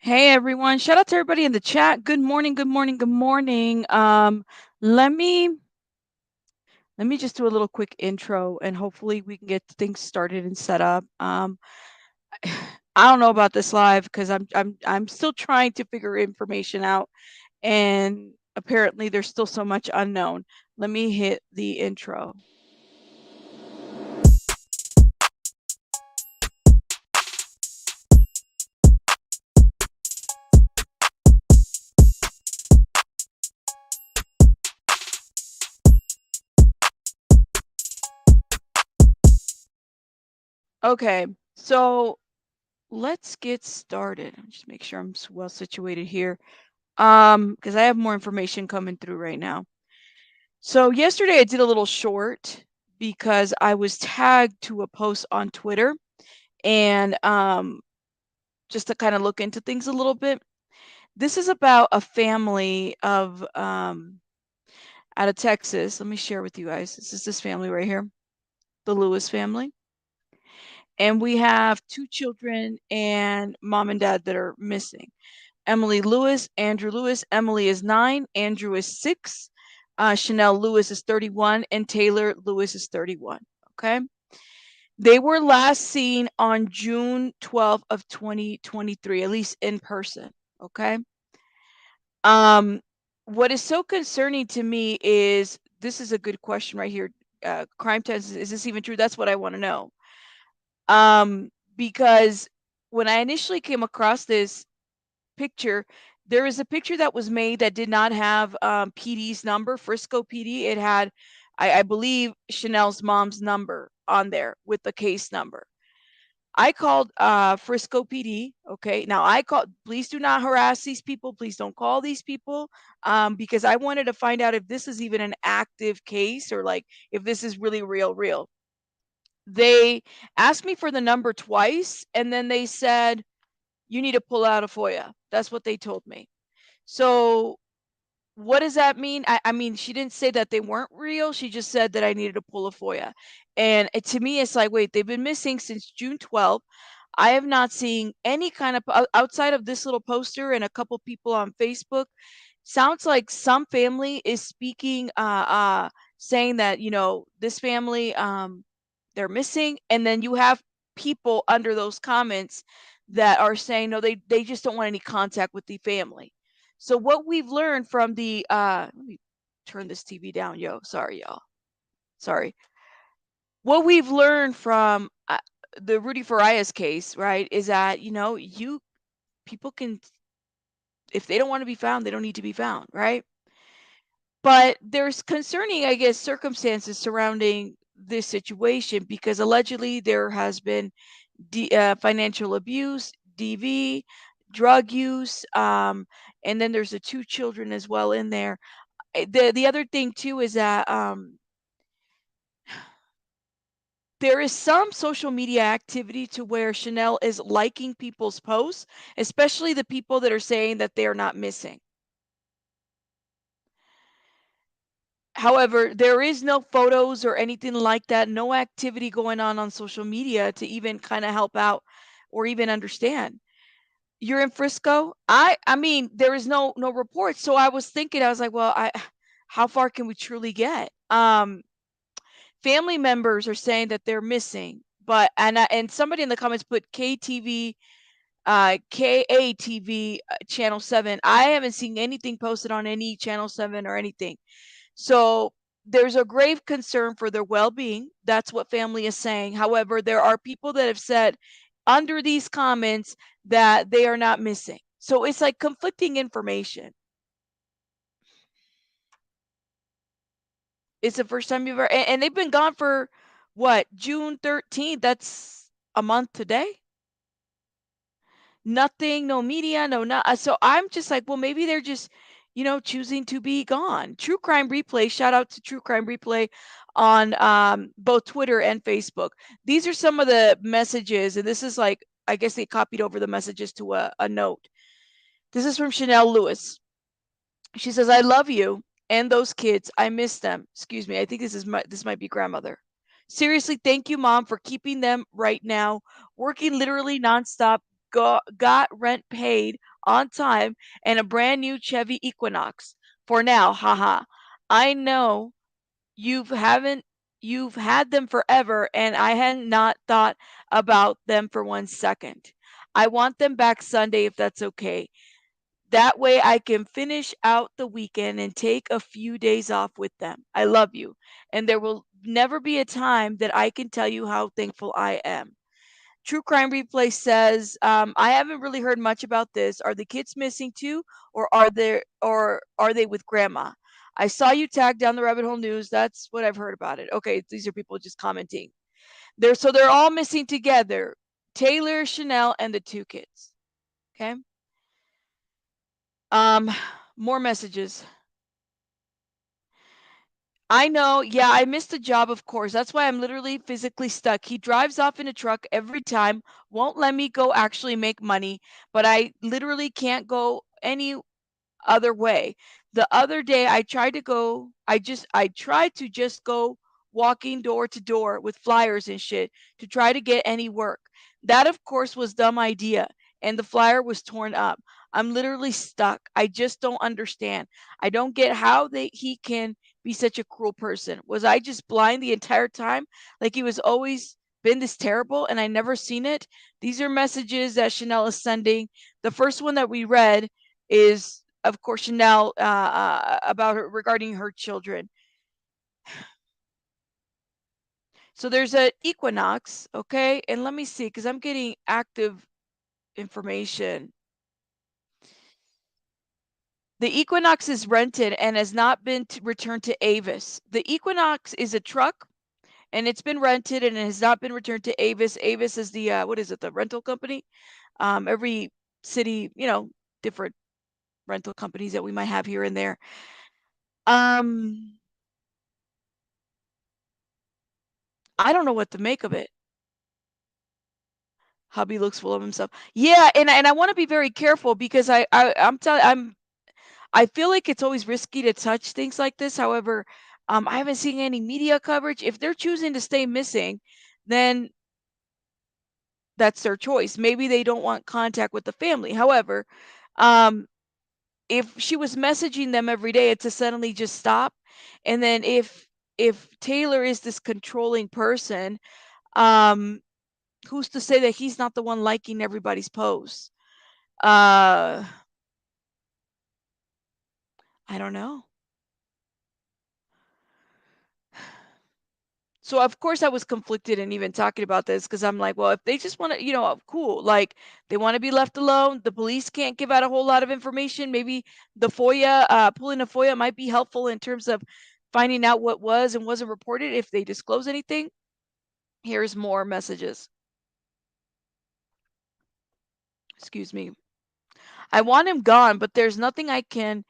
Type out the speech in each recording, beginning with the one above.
Hey everyone, shout out to everybody in the chat. Good morning, good morning, good morning. Let me just do a little quick intro and hopefully we can get things started and set up. I don't know about this live because I'm still trying to figure information out and apparently there's still so much unknown. Let me hit the intro. Okay, so let's get started. Just make sure I'm well situated here. Because I have more information coming through right now. So yesterday I did a little short because I was tagged to a post on Twitter and just to kind of look into things a little bit. This is about a family of out of Texas. Let me share with you guys. This is this family right here, the Lewis family. And we have two children and mom and dad that are missing. Emily Lewis, Andrew Lewis. Emily is 9, Andrew is 6, Chanel Lewis is 31, and Taylor Lewis is 31. Okay. They were last seen on June 12th of 2023, at least in person. Okay. Um, what is so concerning to me is this is a good question right here. Crime test, is this even true? That's what I want to know. Because when I initially came across this picture, there is a picture that was made that did not have PD's number, Frisco PD. It had, I believe, Chanel's mom's number on there with the case number. I called Frisco PD. Okay, now I called. Please do not harass these people. Please don't call these people because I wanted to find out if this is even an active case or like if this is really real. They asked me for the number twice, and then they said you need to pull out a FOIA. That's what they told me. So what does that mean? I mean, she didn't say that they weren't real. She just said that I needed to pull a FOIA. And to me, it's like, wait, they've been missing since June 12th. I have not seen any kind of outside of this little poster and a couple people on Facebook. Sounds like some family is speaking, saying that this family they're missing, and then you have people under those comments that are saying no, they just don't want any contact with the family. So what we've learned from the let me turn this TV down, sorry y'all, sorry. What we've learned from the Rudy Farias case, right, is that you people can, if they don't want to be found, they don't need to be found, right? But there's concerning, I guess, circumstances surrounding this situation because allegedly there has been financial abuse, DV, drug use, and then there's the two children as well in there. The other thing too is that there is some social media activity to where Chanel is liking people's posts, especially the people that are saying that they are not missing. However, there is no photos or anything like that, no activity going on social media to even kind of help out or even understand. You're in Frisco? I mean, there is no reports. So I was thinking, I was like, well, I how far can we truly get? Family members are saying that they're missing, but and somebody in the comments put KTV KATV channel 7. I haven't seen anything posted on any channel 7 or anything. So there's a grave concern for their well-being. That's what family is saying. However, there are people that have said under these comments that they are not missing. So it's like conflicting information. It's the first time you've ever, and they've been gone for what, June 13th? That's a month today. Nothing, no media, no, not. So I'm just like, well, maybe they're just, choosing to be gone. True Crime Replay, shout out to True Crime Replay on both Twitter and Facebook. These are some of the messages, and this is like, I guess they copied over the messages to a note. This is from Chanel Lewis. She says, I love you and those kids. I miss them. Excuse me. I think this might be grandmother. Seriously, thank you, mom, for keeping them right now. Working literally nonstop. Got rent paid on time and a brand new Chevy Equinox. For now, haha. I know haven't you've had them forever and I had not thought about them for 1 second. I want them back Sunday if that's okay. That way I can finish out the weekend and take a few days off with them. I love you. And there will never be a time that I can tell you how thankful I am. True Crime Replay says, I haven't really heard much about this. Are the kids missing too, or are they with grandma? I saw you tag down the rabbit hole news. That's what I've heard about it. Okay, these are people just commenting. They're all missing together. Taylor, Chanel, and the two kids. Okay. Um, more messages. I know. Yeah, I missed the job, of course. That's why I'm literally physically stuck. He drives off in a truck every time, won't let me go actually make money, but I literally can't go any other way. The other day I tried to just go walking door to door with flyers and shit to try to get any work. That of course was dumb idea and the flyer was torn up. I'm literally stuck. I just don't understand. I don't get how he can be such a cruel person. Was I just blind the entire time? Like he was always been this terrible and I never seen it? These are messages that Chanel is sending. The first one that we read is of course Chanel about her regarding her children. So there's a Equinox, okay? And let me see cuz I'm getting active information. The Equinox is rented and has not been returned to Avis. The Equinox is a truck and it's been rented and it has not been returned to Avis. Avis is the what is it? The rental company. Every city, different rental companies that we might have here and there. Um I don't know what to make of it. Hubby looks full of himself. Yeah, and I want to be very careful because I feel like it's always risky to touch things like this. However, I haven't seen any media coverage. If they're choosing to stay missing, then that's their choice. Maybe they don't want contact with the family. However, um, if she was messaging them every day, it's to suddenly just stop. And then if Taylor is this controlling person, um, who's to say that he's not the one liking everybody's posts? Uh, I don't know. So of course I was conflicted in even talking about this because I'm like, well, if they just want to, cool. Like they want to be left alone. The police can't give out a whole lot of information. Maybe the FOIA, pulling a FOIA might be helpful in terms of finding out what was and wasn't reported if they disclose anything. Here's more messages. Excuse me. I want him gone, but there's nothing I can.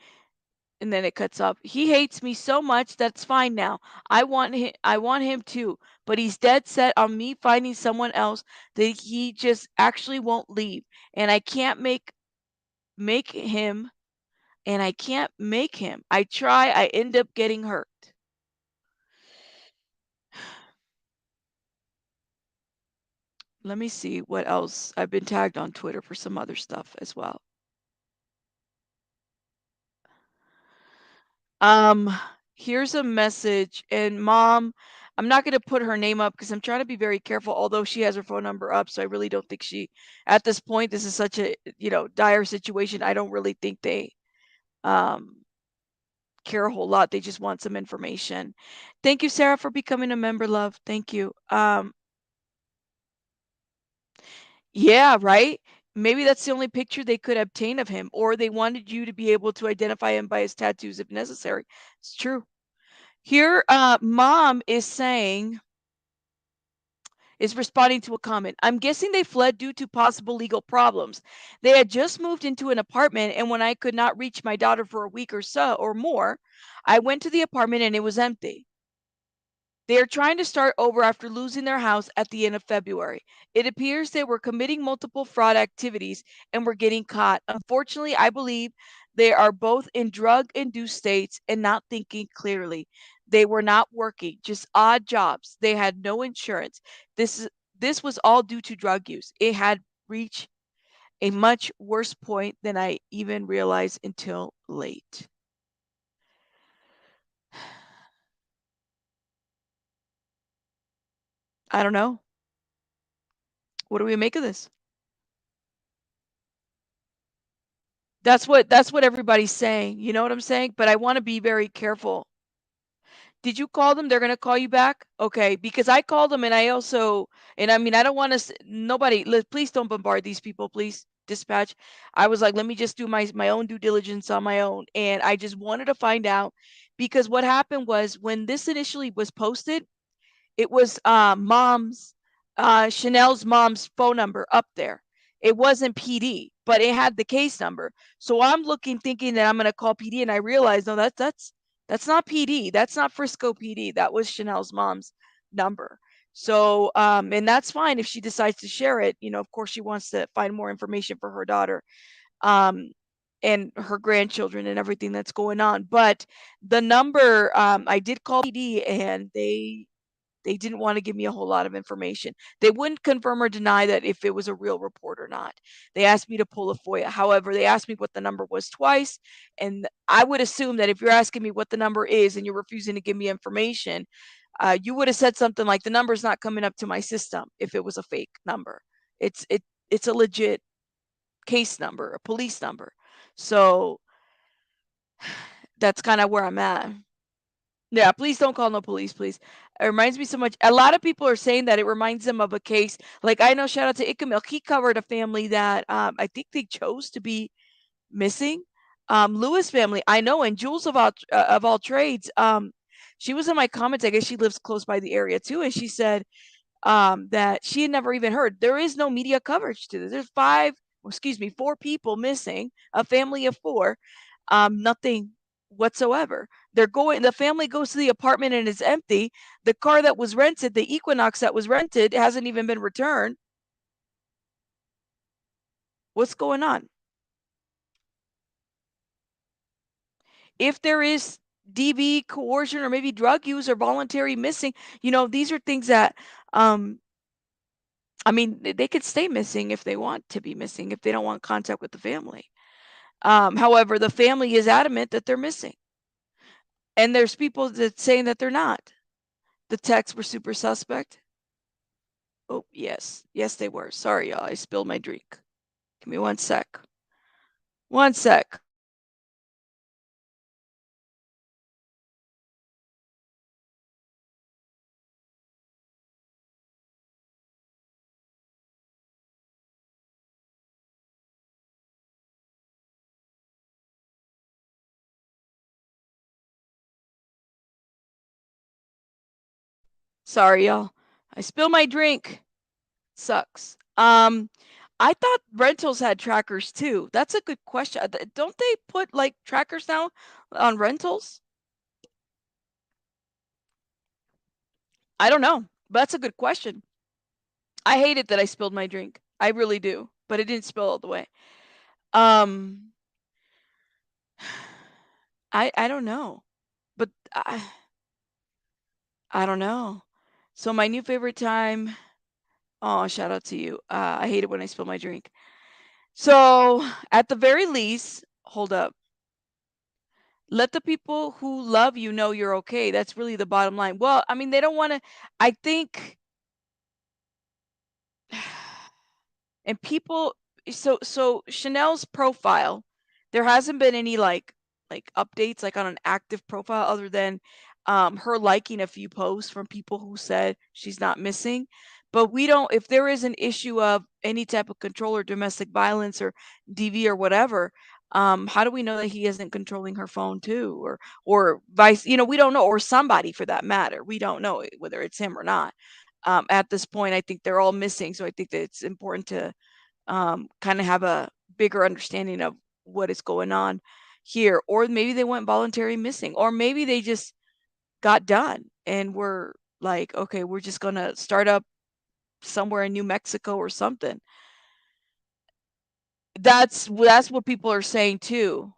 And then it cuts off. He hates me so much. That's fine now. I want him too, but he's dead set on me finding someone else that he just actually won't leave. And I can't make him and I can't make him. I try, I end up getting hurt. Let me see what else. I've been tagged on Twitter for some other stuff as well. Um, Here's a message. And mom, I'm not going to put her name up because I'm trying to be very careful, although she has her phone number up. So I really don't think at this point, this is such a, dire situation. I don't really think they um, care a whole lot. They just want some information. Thank you, Sarah, for becoming a member, love. Thank you. Yeah, right. Maybe that's the only picture they could obtain of him, or they wanted you to be able to identify him by his tattoos if necessary. It's true. Here, mom is responding to a comment. I'm guessing they fled due to possible legal problems. They had just moved into an apartment, and when I could not reach my daughter for a week or so or more, I went to the apartment and it was empty. They are trying to start over after losing their house at the end of February. It appears they were committing multiple fraud activities and were getting caught. Unfortunately, I believe they are both in drug induced states and not thinking clearly. They were not working, just odd jobs. They had no insurance. This was all due to drug use. It had reached a much worse point than I even realized until late. I don't know. What do we make of this? That's what everybody's saying. You know what I'm saying? But I want to be very careful. Did you call them? They're gonna call you back? Okay, because I called them and I also, and I mean, I don't want to, nobody, please don't bombard these people, please. Dispatch. I was like, let me just do my own due diligence on my own. And I just wanted to find out because what happened was when this initially was posted, it was Chanel's mom's phone number up there. It wasn't PD, but it had the case number. So I'm looking, thinking that I'm gonna call PD, and I realized no, that's not PD. That's not Frisco PD. That was Chanel's mom's number. So and that's fine if she decides to share it. You know, of course, she wants to find more information for her daughter. Um, and her grandchildren and everything that's going on. But the number, I did call PD and they didn't want to give me a whole lot of information. They wouldn't confirm or deny that if it was a real report or not. They asked me to pull a FOIA. However, they asked me what the number was twice. And I would assume that if you're asking me what the number is and you're refusing to give me information, you would have said something like the number's not coming up to my system if it was a fake number. It's a legit case number, a police number. So that's kind of where I'm at. Yeah, please don't call no police, please. It reminds me so much. A lot of people are saying that it reminds them of a case. Like I know, shout out to Ikamil. He covered a family that I think they chose to be missing. Lewis family, I know, and Jules of all trades. She was in my comments. I guess she lives close by the area too, and she said that she had never even heard. There is no media coverage to this. There's four people missing, a family of four, nothing whatsoever. The family goes to the apartment and it's empty. The car that was rented, the Equinox that was rented, hasn't even been returned. What's going on? If there is DV coercion or maybe drug use or voluntary missing, these are things that um I mean, they could stay missing if they want to be missing, if they don't want contact with the family. However, the family is adamant that they're missing. And there's people that saying that they're not. The texts were super suspect. Oh, yes. Yes, they were. Sorry, y'all. I spilled my drink. Give me one sec. One sec. Sorry, y'all. I spilled my drink. Sucks. I thought rentals had trackers too. That's a good question. Don't they put like trackers now on rentals? I don't know. But that's a good question. I hate it that I spilled my drink. I really do. But it didn't spill all the way. Um I don't know. But I don't know. So my new favorite time. Oh, shout out to you. I hate it when I spill my drink. So at the very least, hold up. Let the people who love you know you're okay. That's really the bottom line. Well, I mean, they don't want to. I think and people, so Chanel's profile, there hasn't been any like updates like on an active profile other than her liking a few posts from people who said she's not missing. But we don't, if there is an issue of any type of control or domestic violence or DV or whatever, how do we know that he isn't controlling her phone too, or vice, we don't know, or somebody for that matter. We don't know whether it's him or not. At this point, I think they're all missing. So I think that it's important to kind of have a bigger understanding of what is going on here. Or maybe they went voluntary missing, or maybe they just got done and were like, okay, we're just going to start up somewhere in New Mexico or something. That's what people are saying too.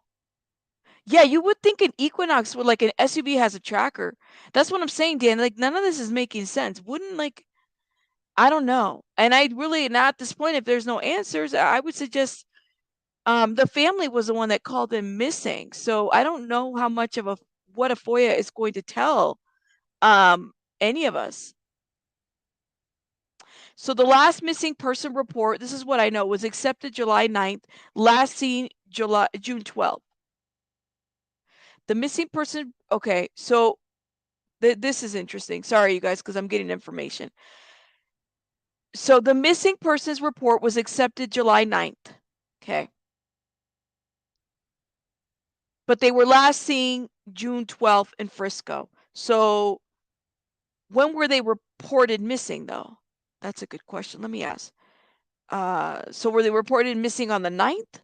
Yeah, you would think an Equinox with like an SUV has a tracker. That's what I'm saying, Dan. Like none of this is making sense. Wouldn't like I don't know. And I really, not at this point, if there's no answers, I would suggest the family was the one that called him missing. So I don't know how much of a what a FOIA is going to tell um any of us. So the last missing person report, this is what I know, was accepted July 9th, last seen June 12th. The missing person, okay, so this is interesting. Sorry, you guys, because I'm getting information. So the missing persons report was accepted July 9th. Okay. But they were last seen June 12th in Frisco. So when were they reported missing, though? That's a good question. Let me ask. So were they reported missing on the 9th?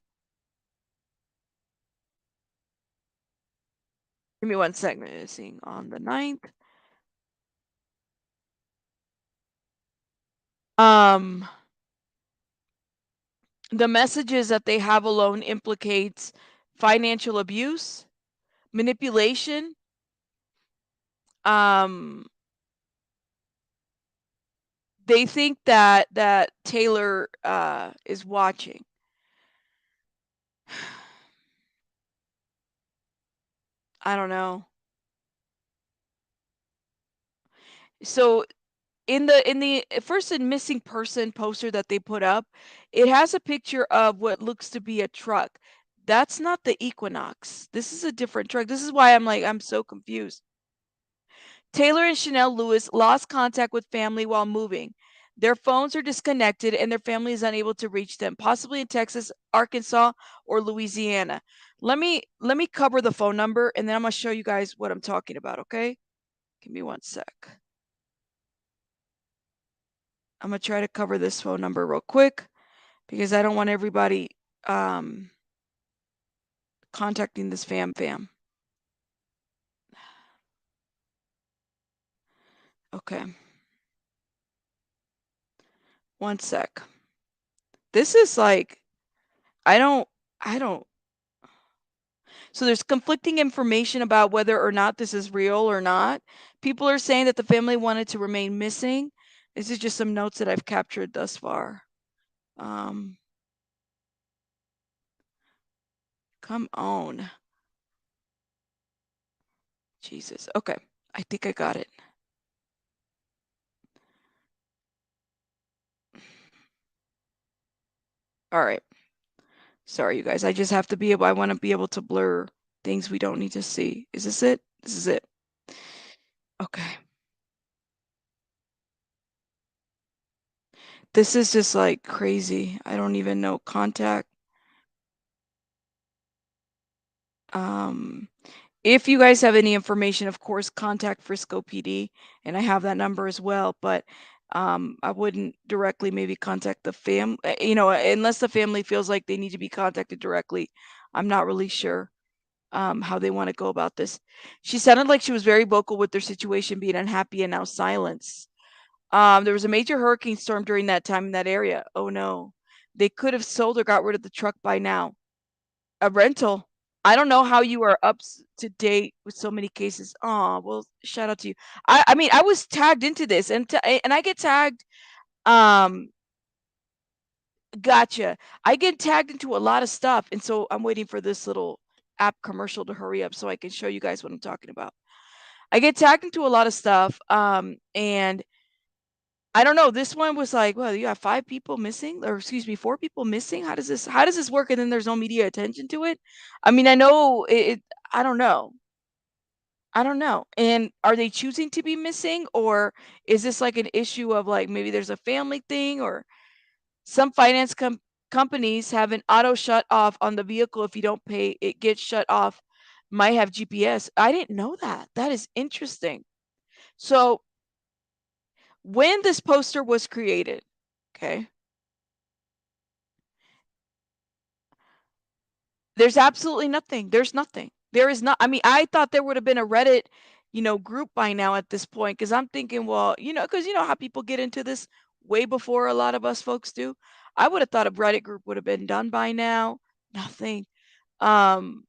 Give me 1 second. Missing on the 9th. Um, the messages that they have alone implicates financial abuse, manipulation, um, they think that Taylor is watching. I don't know. So in the first and missing person poster that they put up, it has a picture of what looks to be a truck. That's not the Equinox. This is a different truck. This is why I'm so confused. Taylor and Chanel Lewis lost contact with family while moving. Their phones are disconnected and their family is unable to reach them, possibly in Texas, Arkansas, or Louisiana. Let me cover the phone number and then I'm gonna show you guys what I'm talking about, okay? Give me 1 sec. I'm gonna try to cover this phone number real quick because I don't want everybody um, contacting this fam. Okay, 1 sec. This is like I don't I don't. So there's conflicting information about whether or not this is real or not. People are saying that the family wanted to remain missing. This is just some notes that I've captured thus far. Um, come on, Jesus. Okay, I think I got it. All right. Sorry, you guys. I just have to be able. I want to be able to blur things we don't need to see. Is this it? This is it. Okay. This is just like crazy. I don't even know contact. Um, if you guys have any information, of course, contact Frisco PD, and I have that number as well. But I wouldn't directly maybe contact the unless the family feels like they need to be contacted directly. I'm not really sure how they want to go about this. She sounded like she was very vocal with their situation being unhappy and now silence. There was a major hurricane storm during that time in that area. Oh no. They could have sold or got rid of the truck by now. A rental. I don't know how you are to date with so many cases. Oh, well, shout out to you. I mean, I was tagged into this and I get tagged. Um, gotcha. I get tagged into a lot of stuff. And so I'm waiting for this little app commercial to hurry up so I can show you guys what I'm talking about. I get tagged into a lot of stuff. And I don't know. This one was like, well, you have 5 people missing, or excuse me, 4 people missing. How does this work? And then there's no media attention to it. I mean, I know I don't know. I don't know. And are they choosing to be missing, or is this like an issue of like maybe there's a family thing, or some companies have an auto shut off on the vehicle if you don't pay, it gets shut off. Might have GPS. I didn't know that. That is interesting. So when this poster was created, okay, there's absolutely nothing. There's nothing. There is not. I mean, I thought there would have been a Reddit, group by now at this point because I'm thinking, well, because you know how people get into this way before a lot of us folks do. I would have thought a Reddit group would have been done by now. Nothing. Um,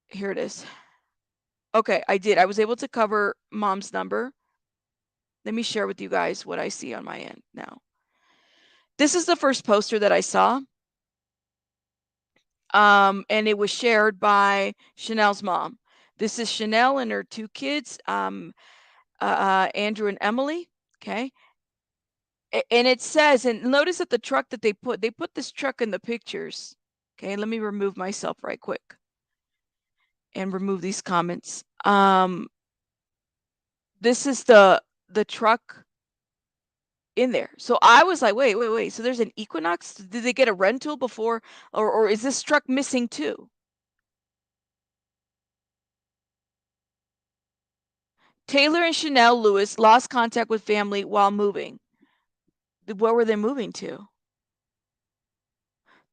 Here it is. Okay, I did. I was able to cover mom's number. Let me share with you guys what I see on my end now. This is the first poster that I saw. And it was shared by Chanel's mom. This is Chanel and her two kids, Andrew and Emily. Okay. And it says, and notice that the truck that they put this truck in the pictures. Okay. Let me remove myself right quick and remove these comments. This is the truck in there. So I was like, wait. So there's an Equinox? Did they get a rental before, or is this truck missing too? Taylor and Chanel Lewis lost contact with family while moving. Where were they moving to?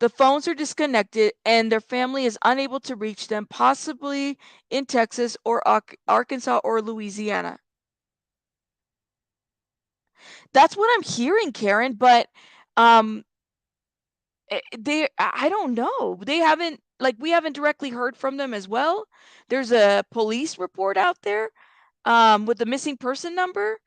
The phones are disconnected and their family is unable to reach them, possibly in Texas or Arkansas or Louisiana. That's what I'm hearing, Karen, but um I don't know. They haven't, like, we haven't directly heard from them as well. There's a police report out there with the missing person number.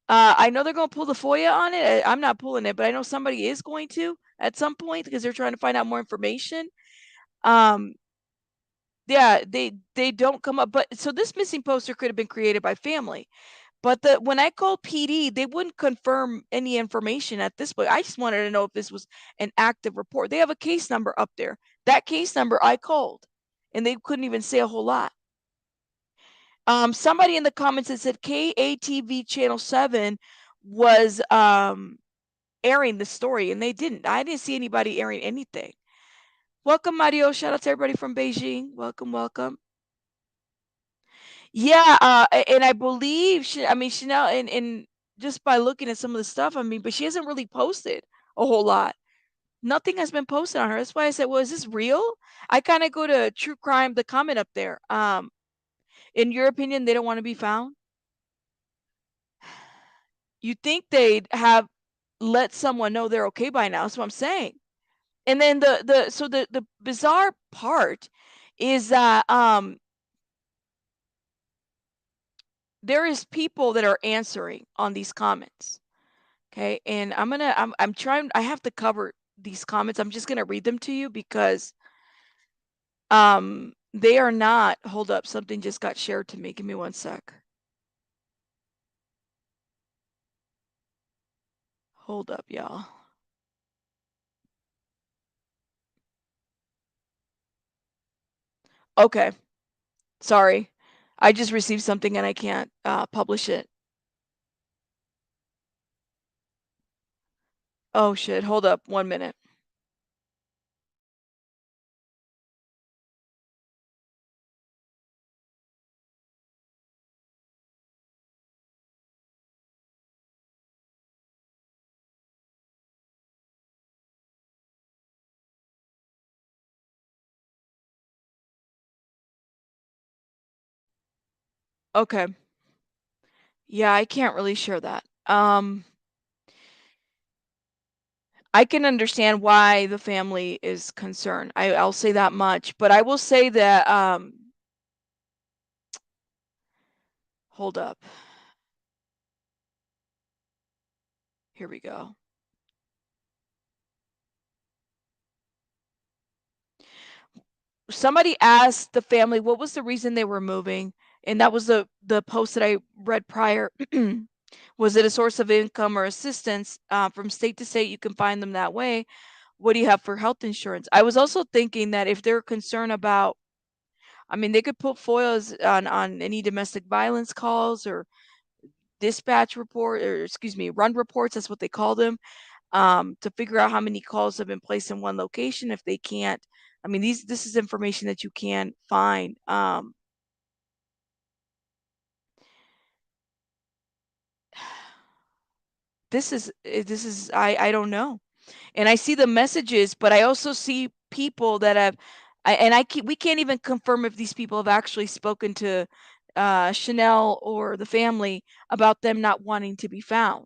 I know they're going to pull the FOIA on it. I'm not pulling it, but I know somebody is going to at some point because they're trying to find out more information. Um, yeah, they don't come up, but so this missing poster could have been created by family. But when I called PD, they wouldn't confirm any information at this point. I just wanted to know if this was an active report. They have a case number up there. That case number I called, and they couldn't even say a whole lot. Somebody in the comments that said KATV Channel 7 was airing the story, and they didn't. I didn't see anybody airing anything. Welcome, Mario. Shout out to everybody from Beijing. Welcome. Yeah, and I believe Chanel, and just by looking at some of the stuff, but she hasn't really posted a whole lot. Nothing has been posted on her. That's why I said, well, is this real? I kind of go to true crime, the comment up there. In your opinion, they don't want to be found? You think they'd have let someone know they're okay by now. That's what I'm saying. And then the bizarre part is that there is people that are answering on these comments. Okay, and I'm trying, I have to cover these comments. I'm just gonna read them to you because they are not, hold up, something just got shared to me. Give me one sec. Hold up, y'all. Okay, sorry. I just received something and I can't publish it. Oh shit, hold up 1 minute. Okay. Yeah, I can't really share that. I can understand why the family is concerned. I'll say that much, but I will say that hold up. Here we go. Somebody asked the family what was the reason they were moving, and that was the post that I read prior. Was it a source of income or assistance from state to state? You can find them that way. What do you have for health insurance? I was also thinking that if they're concerned about, they could put FOIAs on any domestic violence calls or dispatch report, or excuse me, run reports. That's what they call them, to figure out how many calls have been placed in one location. If they can't, this is information that you can find. I don't know. And I see the messages, but I also see people that have, we can't even confirm if these people have actually spoken to Chanel or the family about them not wanting to be found.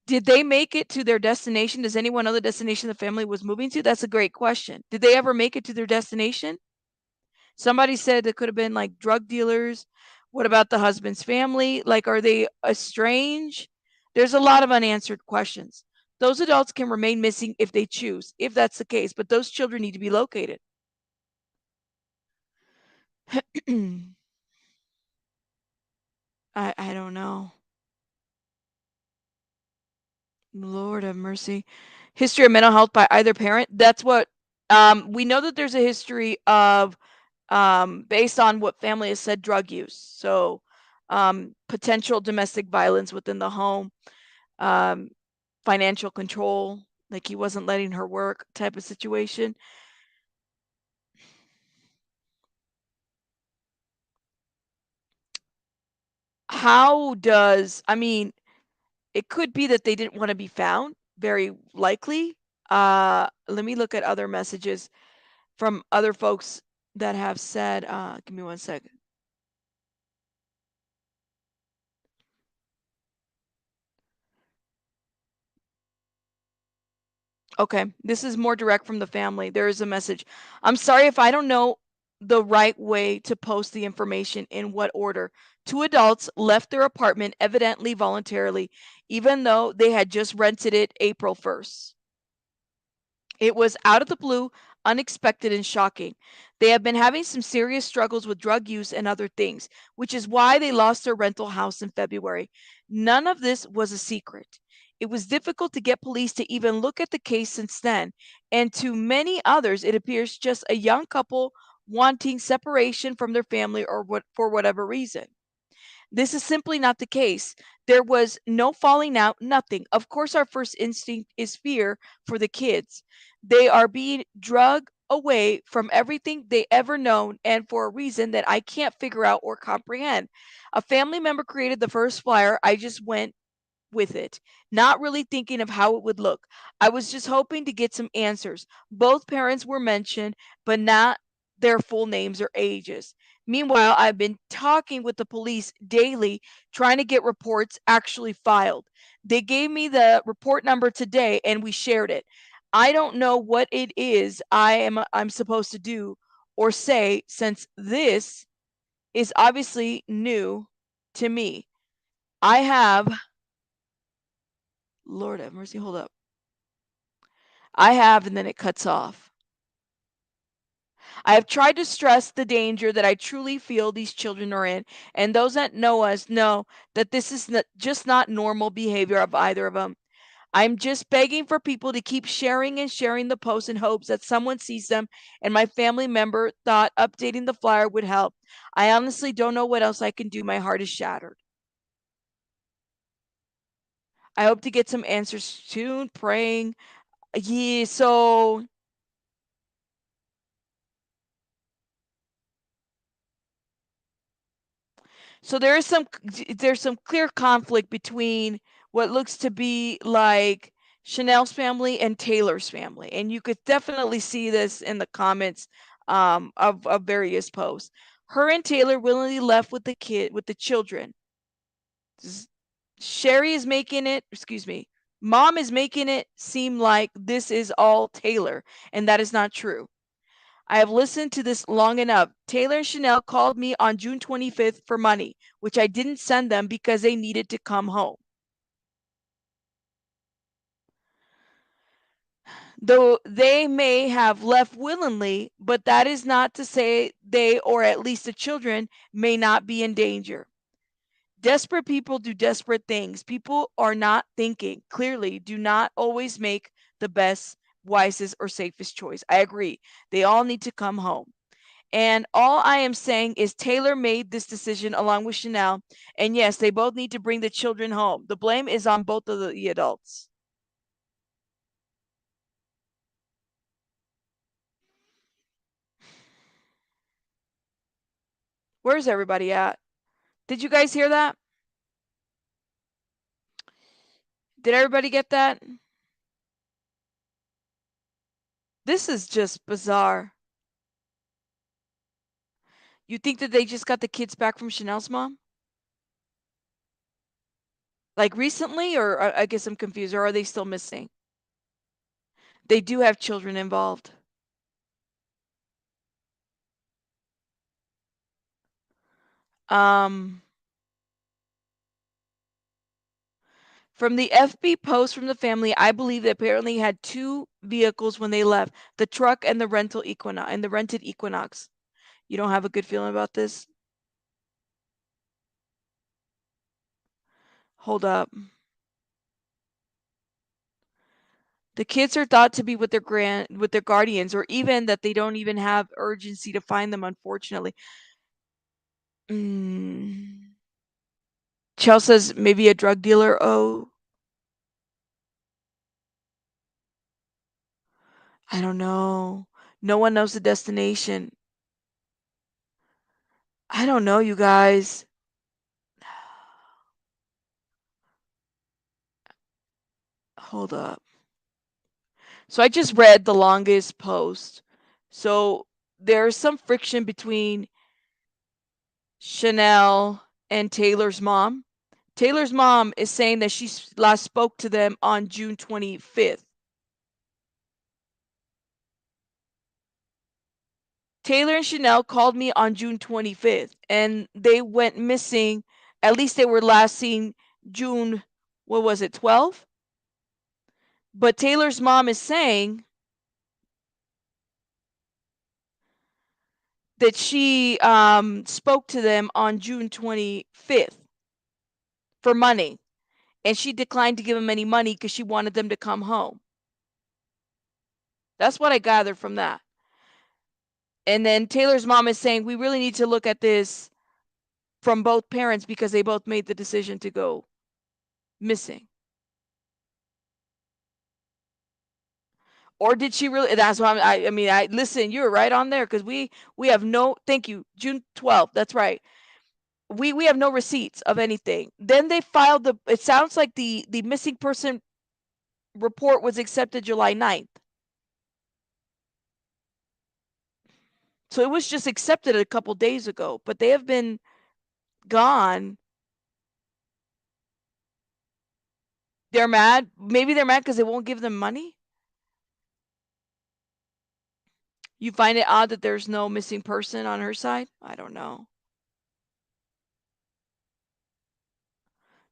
Did they make it to their destination? Does anyone know the destination the family was moving to? That's a great question. Did they ever make it to their destination? Somebody said it could have been like drug dealers What about the husband's family? Like, are they estranged? There's a lot of unanswered questions. Those adults can remain missing if they choose, if that's the case, but those children need to be located. I don't know. Lord have mercy. History of mental health by either parent. That's what we know that there's a history of based on what family has said, drug use. So potential domestic violence within the home, um, financial control, like he wasn't letting her work type of situation. How does, I mean, it could be that they didn't want to be found, very likely. Let me look at other messages from other folks that have said, give me one second. Okay, this is more direct from the family. There is a message. I'm sorry if I don't know the right way to post the information in what order. Two adults left their apartment evidently voluntarily, even though they had just rented it April 1st. It was out of the blue, unexpected, and shocking. They have been having some serious struggles with drug use and other things, which is why they lost their rental house in February. None of this was a secret. It was difficult to get police to even look at the case since then, and to many others, it appears just a young couple wanting separation from their family or what for whatever reason. This is simply not the case. There was no falling out, nothing. Of course, our first instinct is fear for the kids. They are being drugged away from everything they ever known and for a reason that I can't figure out or comprehend. A family member created the first flyer. I just went with it, not really thinking of how it would look. I was just hoping to get some answers. Both parents were mentioned, but not their full names or ages. Meanwhile, I've been talking with the police daily, trying to get reports actually filed. They gave me the report number today and we shared it. I don't know what it is I'm supposed to do or say since this is obviously new to me. I have Lord have mercy, hold up. I have, and then it cuts off. I have tried to stress the danger that I truly feel these children are in, and those that know us know that this is just not normal behavior of either of them. I'm just begging for people to keep sharing and sharing the posts in hopes that someone sees them, and my family member thought updating the flyer would help. I honestly don't know what else I can do. My heart is shattered. I hope to get some answers soon, praying. Yeah, so there's some clear conflict between what looks to be like Chanel's family and Taylor's family, and you could definitely see this in the comments of various posts. Her and Taylor willingly left with the children. Sherry is making it, excuse me, Mom is making it seem like this is all Taylor, and that is not true. I have listened to this long enough. Taylor and Chanel called me on June 25th for money, which I didn't send them because they needed to come home. Though they may have left willingly, but that is not to say they, or at least the children, may not be in danger. Desperate people do desperate things. People are not thinking clearly, do not always make the best, wisest, or safest choice. I agree. They all need to come home. And all I am saying is Taylor made this decision along with Chanel. And yes, they both need to bring the children home. The blame is on both of the adults. Where's everybody at? Did you guys hear that? Did everybody get that? This is just bizarre. You think that they just got the kids back from Chanel's mom? Like recently? Or I guess I'm confused. Or are they still missing? They do have children involved. Um, from the FB post from the family, I believe they apparently had two vehicles when they left, the truck and the rented Equinox. You don't have a good feeling about this? Hold up. The kids are thought to be with their guardians, or even that they don't even have urgency to find them, unfortunately. Mm. Chell says maybe a drug dealer. Oh, I don't know. No one knows the destination. I don't know, you guys. Hold up. So I just read the longest post. So there's some friction between Chanel and Taylor's mom. Taylor's mom is saying that she last spoke to them on June 25th. Taylor and Chanel called me on June 25th, and they went missing. At least they were last seen June, what was it, 12? But Taylor's mom is saying that she spoke to them on June 25th for money, and she declined to give them any money because she wanted them to come home. That's what I gathered from that. And then Taylor's mom is saying we really need to look at this from both parents because they both made the decision to go missing. Or did she really? That's why I mean, I listen. You're right on there because we have no. Thank you, June 12th. That's right. We have no receipts of anything. Then they filed the. It sounds like the missing person report was accepted July 9th. So it was just accepted a couple days ago, but they have been gone. They're mad. Maybe they're mad because they won't give them money. You find it odd that there's no missing person on her side? I don't know.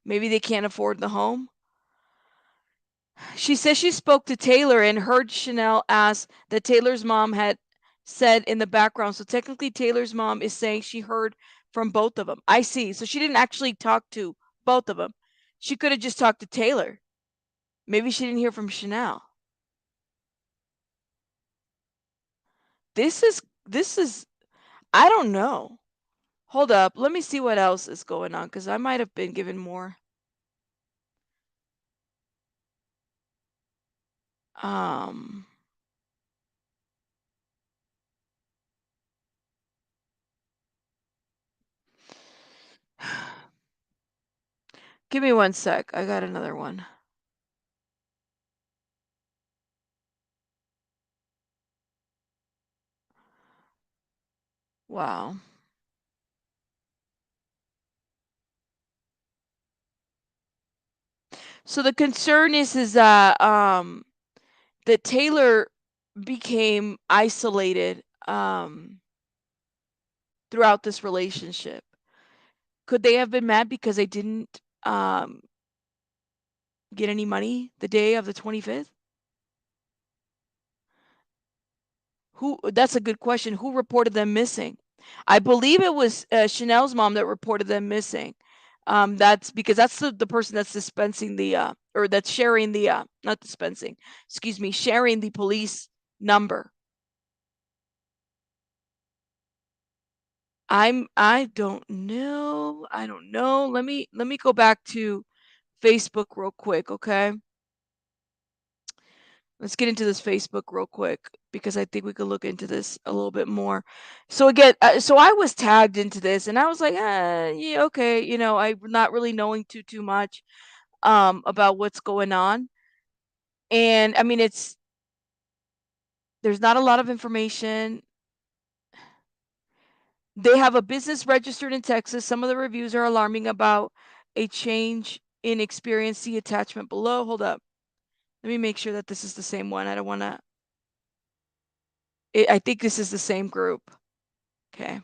Maybe they can't afford the home. She says she spoke to Taylor and heard Chanel ask that Taylor's mom had said in the background. So technically, Taylor's mom is saying she heard from both of them. I see. So she didn't actually talk to both of them. She could have just talked to Taylor. Maybe she didn't hear from Chanel. This is I don't know. Hold up. Let me see what else is going on because I might have been given more. Um Give me one sec. I got another one. Wow. So the concern is that Taylor became isolated throughout this relationship. Could they have been mad because they didn't get any money the day of the 25th? Who That's a good question. Who reported them missing? I believe it was Chanel's mom that reported them missing. That's because that's the person that's dispensing the or that's sharing the not dispensing, excuse me, sharing the police number. I don't know. I don't know. Let me go back to Facebook real quick, okay? Let's get into this Facebook real quick because I think we could look into this a little bit more. So again, so I was tagged into this and I was like, yeah, okay, I'm not really knowing too much about what's going on. And I mean, there's not a lot of information. They have a business registered in Texas. Some of the reviews are alarming about a change in experience. See attachment below. Hold up. Let me make sure that this is the same one. I don't want to. I think this is the same group. Okay.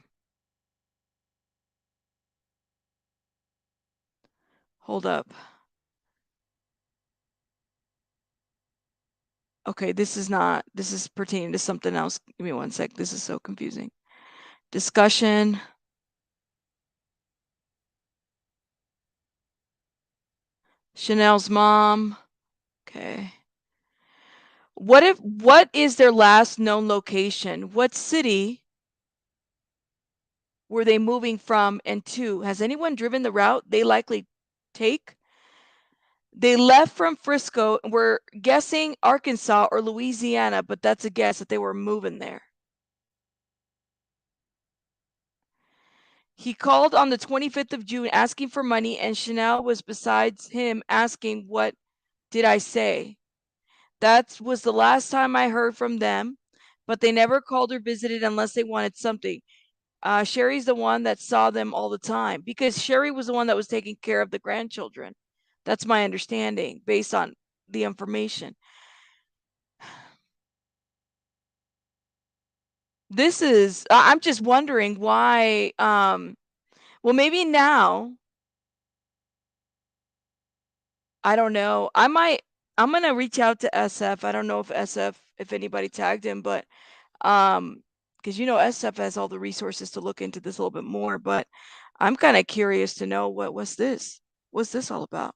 Hold up. Okay, this is pertaining to something else. Give me one sec. This is so confusing. Discussion. Chanel's mom. Okay. What is their last known location? What city were they moving from and to? Has anyone driven the route they likely take? They left from Frisco. We're guessing Arkansas or Louisiana, but that's a guess that they were moving there. He called on the 25th of June asking for money, and Chanel was besides him asking, "What did I say?" That was the last time I heard from them, but they never called or visited unless they wanted something. Sherry's the one that saw them all the time because Sherry was the one that was taking care of the grandchildren. That's my understanding based on the information. I'm just wondering why. Well, maybe now, I don't know. I'm gonna reach out to SF. I don't know if SF, if anybody tagged him, but because SF has all the resources to look into this a little bit more. But I'm kind of curious to know what's this? What's this all about?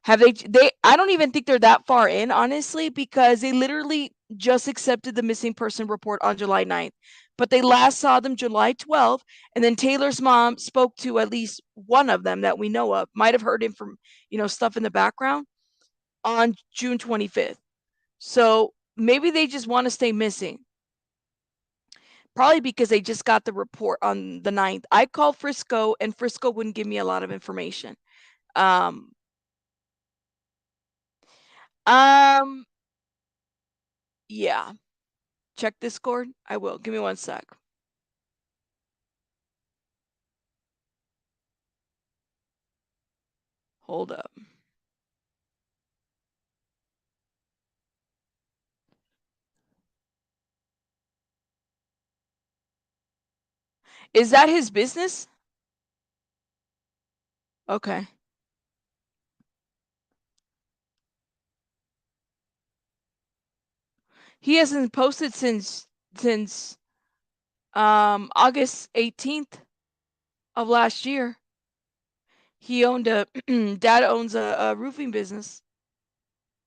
Have they I don't even think they're that far in, honestly, because they literally just accepted the missing person report on July 9th. But they last saw them July 12th, and then Taylor's mom spoke to at least one of them that we know of, might have heard him from, stuff in the background on June 25th. So maybe they just want to stay missing. Probably because they just got the report on the 9th. I called Frisco, and Frisco wouldn't give me a lot of information. Um, um, yeah. Check Discord? I will. Give me one sec. Hold up. Is that his business? Okay. He hasn't posted since August 18th of last year. He owned a dad owns a roofing business,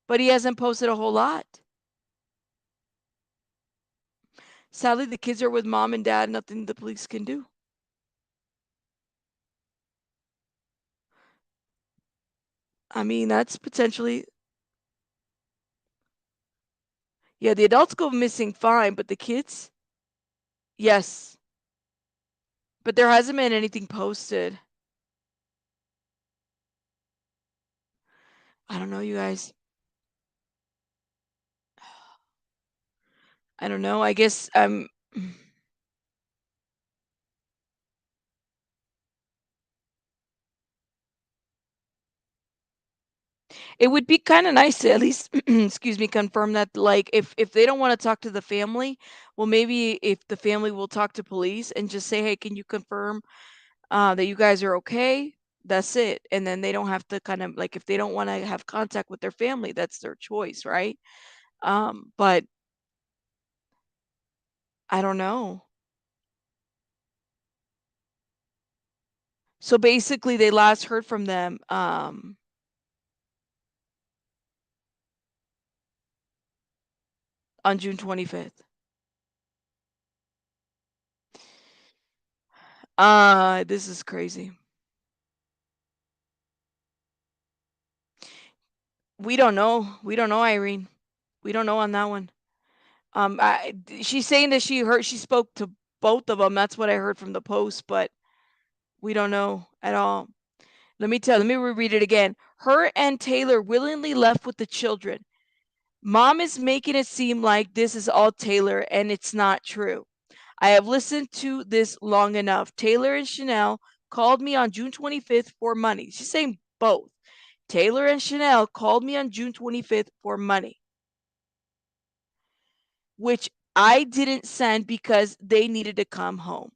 but he hasn't posted a whole lot. Sadly, the kids are with mom and dad, nothing the police can do. I mean, that's potentially, yeah, the adults go missing fine, but the kids, yes. But there hasn't been anything posted. I don't know, you guys. I don't know. I guess it would be kind of nice to at least excuse me, confirm that, like, if they don't want to talk to the family, well, maybe if the family will talk to police and just say, "Hey, can you confirm that you guys are okay?" That's it. And then they don't have to kind of, like, if they don't want to have contact with their family, that's their choice, right? But I don't know. So basically they last heard from them on June 25th. This is crazy. We don't know. We don't know, Irene. We don't know on that one. She's saying that she spoke to both of them. That's what I heard from the post, but we don't know at all. Let me reread it again. Her and Taylor willingly left with the children. Mom is making it seem like this is all Taylor, and it's not true. I have listened to this long enough. Taylor and Chanel called me on June 25th for money. She's saying both. Taylor and Chanel called me on June 25th for money, which I didn't send because they needed to come home.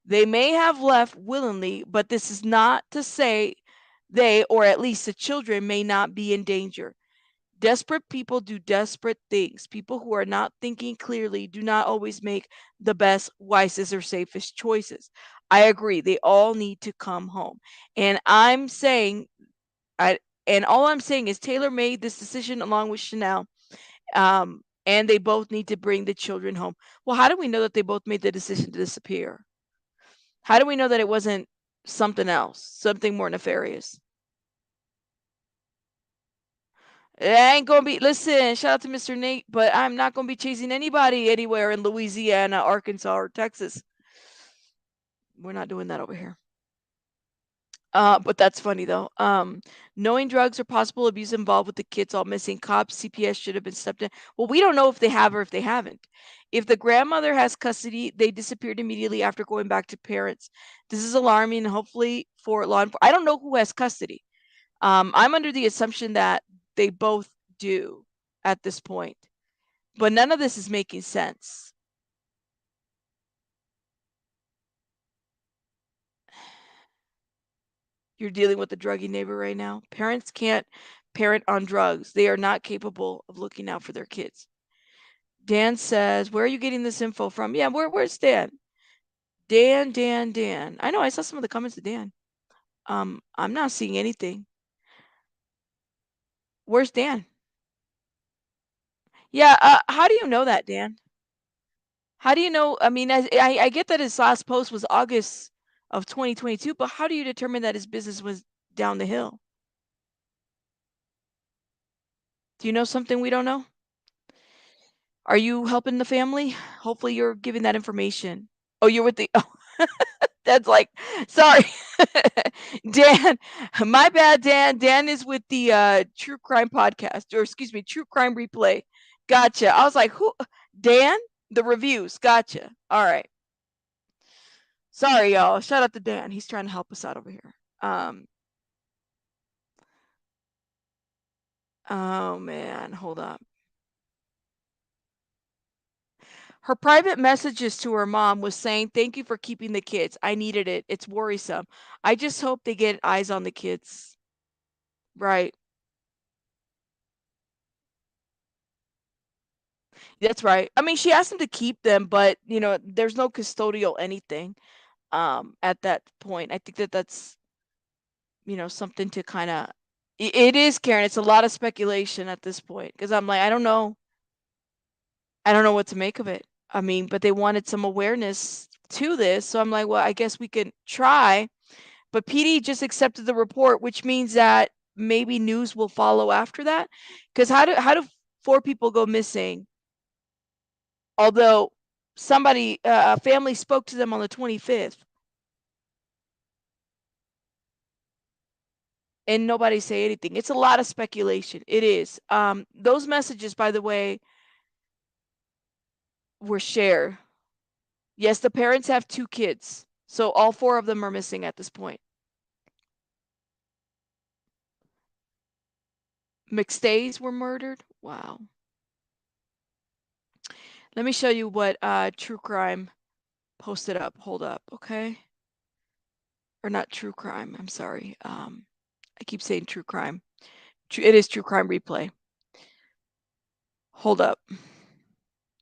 They may have left willingly, but this is not to say they, or at least the children, may not be in danger. Desperate people do desperate things. People who are not thinking clearly do not always make the best, wisest, or safest choices. I agree. They all need to come home. And I'm saying, I and all I'm saying is Taylor made this decision along with Chanel, and they both need to bring the children home. Well, how do we know that they both made the decision to disappear? How do we know that it wasn't something else, something more nefarious? It ain't gonna be. Listen, shout out to Mr. Nate, but I'm not gonna be chasing anybody anywhere in Louisiana, Arkansas, or Texas. We're not doing that over here. But that's funny though. Knowing drugs or possible abuse involved with the kids all missing, cops, CPS should have been stepped in. Well, we don't know if they have or if they haven't. If the grandmother has custody, they disappeared immediately after going back to parents. This is alarming, and hopefully for law enforcement. I don't know who has custody. I'm under the assumption that they both do at this point, but none of this is making sense. You're dealing with a druggy neighbor right now. Parents can't parent on drugs. They are not capable of looking out for their kids. Dan says, "Where are you getting this info from?" Yeah, where's Dan? Dan. I know I saw some of the comments to Dan. I'm not seeing anything. Where's Dan? Yeah, how do you know that, Dan? How do you know? I mean, I get that his last post was August of 2022, but how do you determine that his business was down the hill? Do you know something we don't know? Are you helping the family? Hopefully you're giving that information. Oh, you're with the oh, that's like sorry. Dan, my bad, Dan. Dan is with the true crime podcast, or excuse me, true crime replay. Gotcha. I was like, who Dan? The reviews. Gotcha. All right. Sorry, y'all. Shout out to Dan. He's trying to help us out over here. Oh man, hold up. Her private messages to her mom was saying, "Thank you for keeping the kids. I needed it. It's worrisome. I just hope they get eyes on the kids." Right. That's right. I mean, she asked him to keep them, but there's no custodial anything at that point. I think that that's, something to kind of it is, Karen. It's a lot of speculation at this point because I'm like, I don't know. I don't know what to make of it. I mean, but they wanted some awareness to this, so I'm like, well, I guess we can try. But PD just accepted the report, which means that maybe news will follow after that. Because how do four people go missing? Although a family spoke to them on the 25th, and nobody say anything. It's a lot of speculation. It is. Those messages, by the way, were shared. Yes, the parents have two kids, so all four of them are missing at this point. McStays were murdered. Wow. Let me show you what True Crime posted up. Hold up, okay? Or not True Crime. I'm sorry. I keep saying True Crime. It is True Crime Replay. Hold up.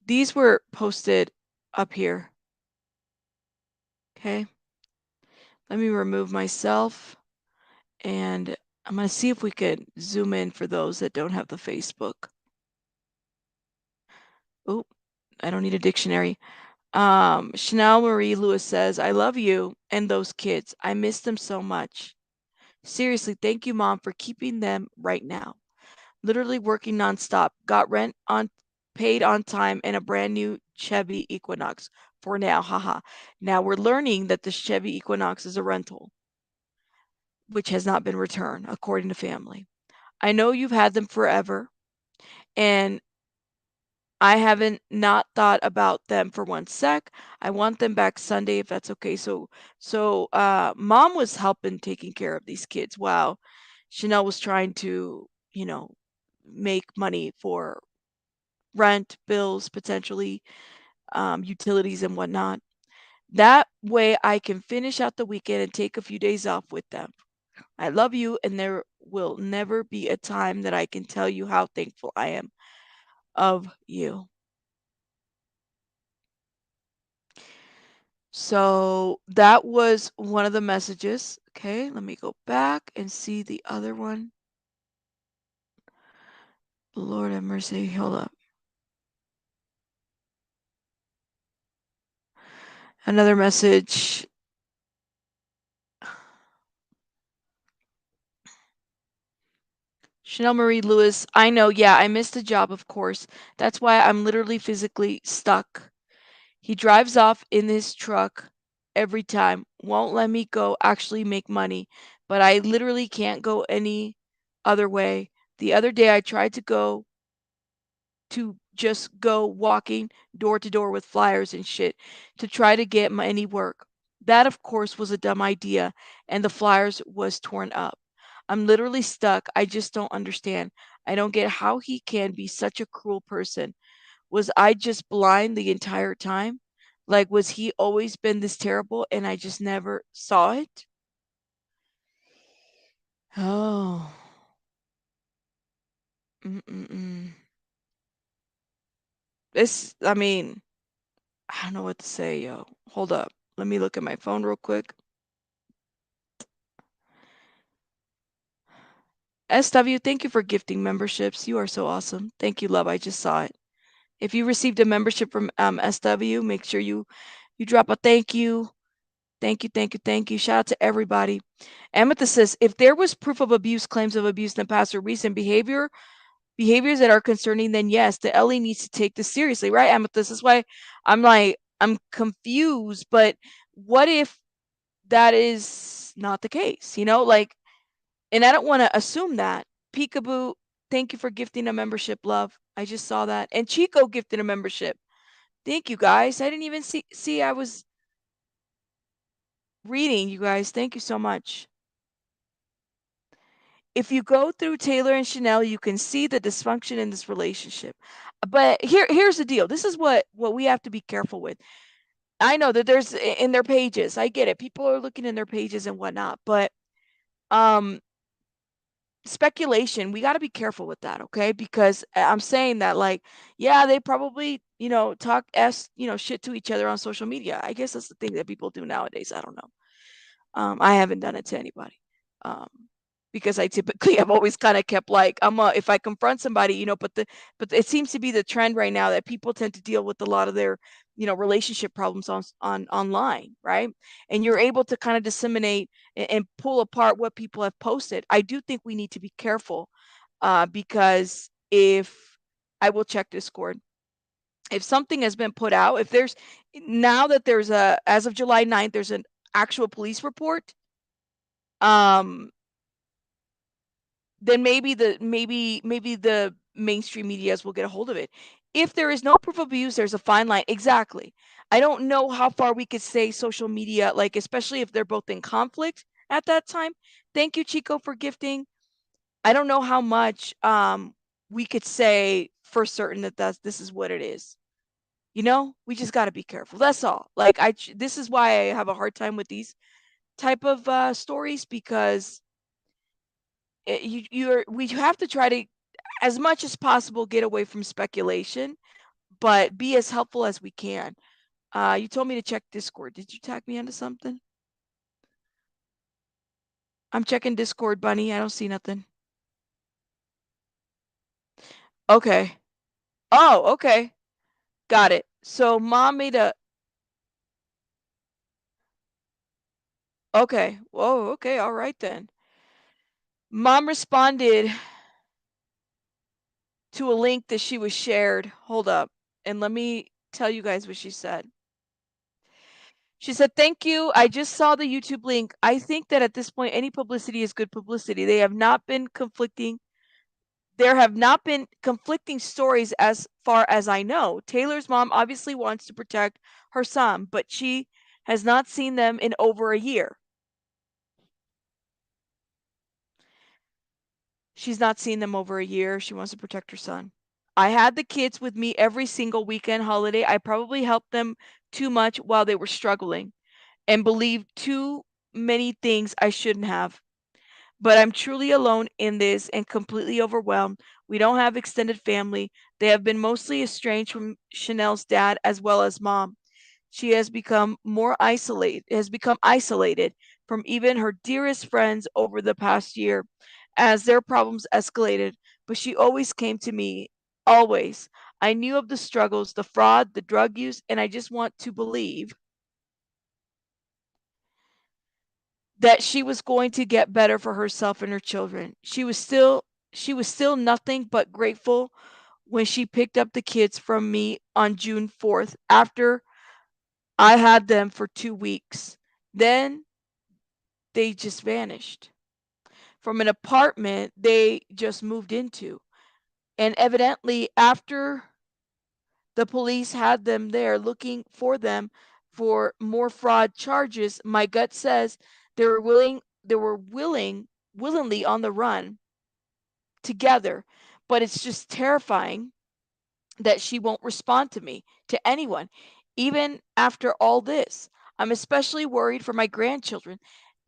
These were posted up here. Okay. Let me remove myself, and I'm going to see if we could zoom in for those that don't have the Facebook. Oh, I don't need a dictionary. Chanel Marie Lewis says, "I love you and those kids. I miss them so much. Seriously, thank you, Mom, for keeping them right now. Literally working nonstop. Got rent on paid on time and a brand new Chevy Equinox for now. Haha. Now we're learning that the Chevy Equinox is a rental, which has not been returned, according to family. I know you've had them forever, and I haven't not thought about them for one sec. I want them back Sunday if that's okay." So mom was helping taking care of these kids while Chanel was trying to, make money for rent, bills, potentially utilities and whatnot. That way I can finish out the weekend and take a few days off with them. I love you, and there will never be a time that I can tell you how thankful I am of you. So that was one of the messages. Okay, let me go back and see the other one. Lord have mercy. Hold up. Another message. Chanel Marie Lewis, I know, yeah, I missed the job, of course. That's why I'm literally physically stuck. He drives off in his truck every time, won't let me go actually make money, but I literally can't go any other way. The other day I tried to just go walking door to door with flyers and shit to try to get my any work. That of course was a dumb idea and the flyers was torn up. I'm literally stuck. I just don't understand. I don't get how he can be such a cruel person. Was I just blind the entire time? Like, was he always been this terrible and I just never saw it? Oh. Mm-mm-mm. I mean, I don't know what to say, yo. Hold up. Let me look at my phone real quick. SW, thank you for gifting memberships. You are so awesome. Thank you, love. I just saw it. If you received a membership from SW, make sure you drop a thank you. Thank you, thank you, thank you. Shout out to everybody. Amethyst says, if there was proof of abuse, claims of abuse in the past or recent behaviors that are concerning, then yes, the LE needs to take this seriously, right, Amethyst? That's why I'm like, I'm confused, but what if that is not the case? Like, and I don't want to assume that. Peekaboo, thank you for gifting a membership, love. I just saw that. And Chico gifted a membership. Thank you guys. I didn't even see I was reading, you guys. Thank you so much. If you go through Taylor and Chanel, you can see the dysfunction in this relationship. But here's the deal. This is what we have to be careful with. I know that there's in their pages. I get it. People are looking in their pages and whatnot, but um speculation, we got to be careful with that, okay? Because I'm saying that, like, yeah, they probably, talk shit to each other on social media. I guess that's the thing that people do nowadays. I don't know. I haven't done it to anybody. Um, because I typically have always kind of kept like if I confront somebody, but it seems to be the trend right now that people tend to deal with a lot of their, relationship problems on online, right? And you're able to kind of disseminate and pull apart what people have posted. I do think we need to be careful, because if I will check Discord, if something has been put out, if there's now that there's as of July 9th, there's an actual police report, um then maybe the mainstream medias will get a hold of it. If there is no proof of abuse, there's a fine line. Exactly. I don't know how far we could say social media, like especially if they're both in conflict at that time. Thank you, Chico, for gifting. I don't know how much we could say for certain that this is what it is. We just got to be careful. That's all. Like this is why I have a hard time with these type of stories, because we have to try to, as much as possible, get away from speculation, but be as helpful as we can. You told me to check Discord. Did you tag me into something? I'm checking Discord, Bunny. I don't see nothing. Okay. Oh, okay. Got it. So mom made a. Okay. Whoa. Okay. All right then. Mom responded to a link that she was shared. Hold up. And let me tell you guys what she said. She said, "Thank you. I just saw the YouTube link. I think that at this point, any publicity is good publicity. There have not been conflicting stories as far as I know. Taylor's mom obviously wants to protect her son, but she has not seen them in over a year. She's not seen them over a year. She wants to protect her son. I had the kids with me every single weekend holiday. I probably helped them too much while they were struggling and believed too many things I shouldn't have. But I'm truly alone in this and completely overwhelmed. We don't have extended family. They have been mostly estranged from Chanel's dad as well as mom. She has become isolated from even her dearest friends over the past year as their problems escalated, but she always came to me. Always. I knew of the struggles, the fraud, the drug use, and I just want to believe that she was going to get better for herself and her children. She was still nothing but grateful when she picked up the kids from me on June 4th after I had them for 2 weeks. Then they just vanished from an apartment they just moved into. And evidently after the police had them there looking for them for more fraud charges, my gut says they were willingly on the run together. But it's just terrifying that she won't respond to me, to anyone, even after all this. I'm especially worried for my grandchildren.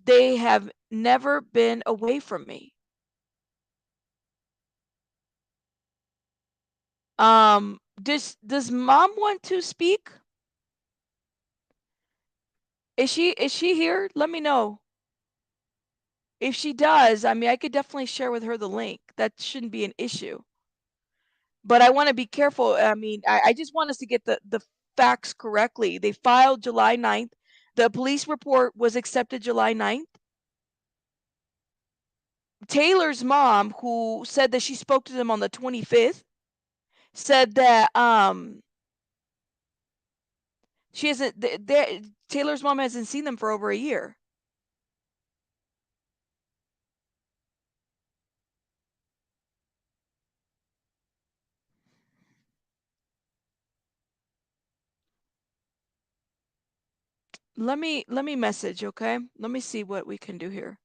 They have never been away from me. Does mom want to speak? Is she here? Let me know. If she does, I mean, I could definitely share with her the link. That shouldn't be an issue. But I want to be careful. I mean, I just want us to get the facts correctly. They filed July 9th. The police report was accepted July 9th. Taylor's mom, who said that she spoke to them on the 25th, said that she hasn't. Taylor's mom hasn't seen them for over a year. Let me message, okay? Let me see what we can do here.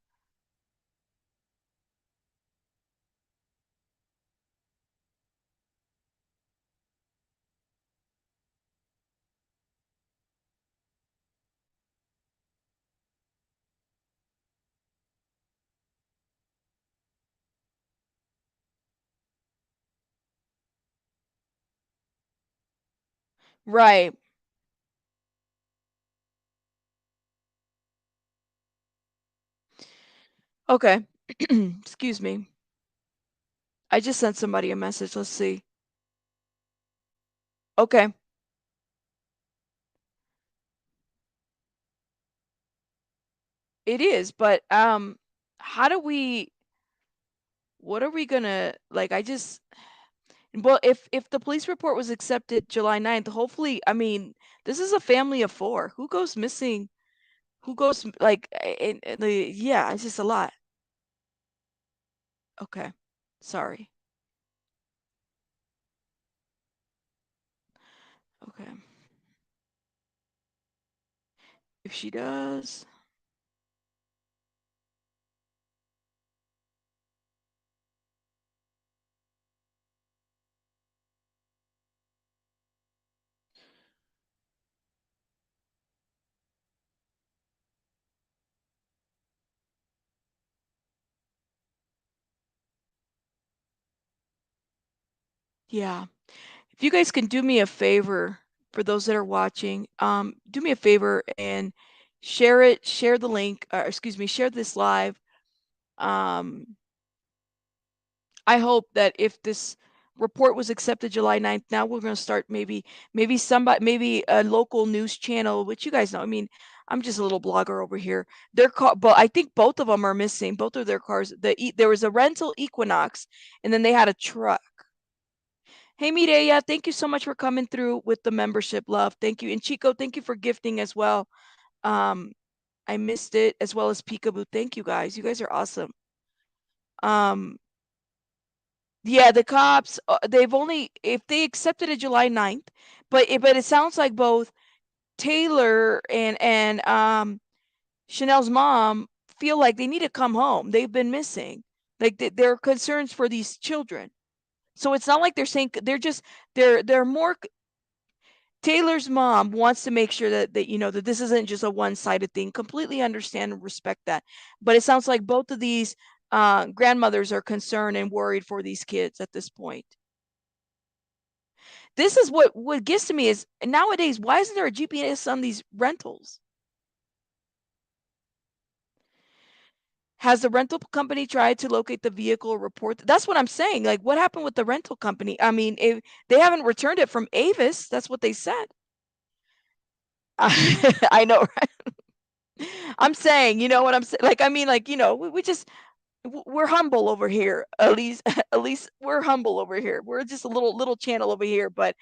Right. Okay. Excuse me. I just sent somebody a message. Let's see. Okay. It is, but how do we what are we gonna like I just well, if the police report was accepted July 9th, hopefully, I mean, this is a family of 4. Who goes missing? Who goes like in the yeah, it's just a lot. Okay. Sorry. Okay. If she does, yeah. If you guys can do me a favor for those that are watching, do me a favor and share the link, or excuse me, share this live. Um, I hope that if this report was accepted July 9th, now we're going to start maybe a local news channel, which you guys know. I mean, I'm just a little blogger over here. But I think both of them are missing. Both of their cars. There was a rental Equinox, and then they had a truck. Hey, Mireya, thank you so much for coming through with the membership, love. Thank you. And Chico, thank you for gifting as well. Um, I missed it as well as Peekaboo. Thank you guys. You guys are awesome. Um, yeah, the cops, they've only if they accepted it July 9th, but it sounds like both Taylor and Chanel's mom feel like they need to come home. They've been missing. Like there are concerns for these children. So it's not like they're saying they're more Taylor's mom wants to make sure that that this isn't just a one-sided thing. Completely understand and respect that. But it sounds like both of these grandmothers are concerned and worried for these kids at this point. This is what gets to me is nowadays, why isn't there a GPS on these rentals? Has the rental company tried to locate the vehicle or report? That's what I'm saying. Like, what happened with the rental company? I mean, if they haven't returned it from Avis, that's what they said. I know, right? I'm saying, you know what I'm saying? Like, I mean, like, we just we're humble over here. At least, at least we're humble over here. We're just a little channel over here, but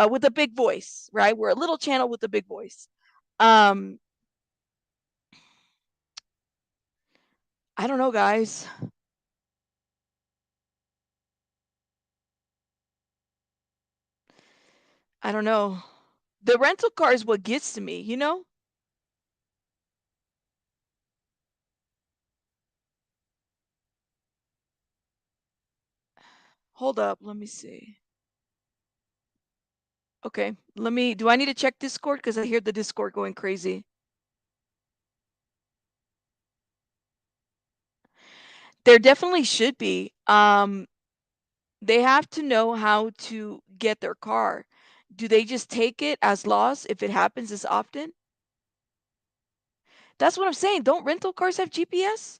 with a big voice, right? We're a little channel with a big voice. Um, I don't know, guys. I don't know. The rental car is what gets to me, you know? Hold up, let me see. Okay, do I need to check Discord? Because I hear the Discord going crazy. There definitely should be. They have to know how to get their car. Do they just take it as lost if it happens as often? That's what I'm saying. Don't rental cars have GPS?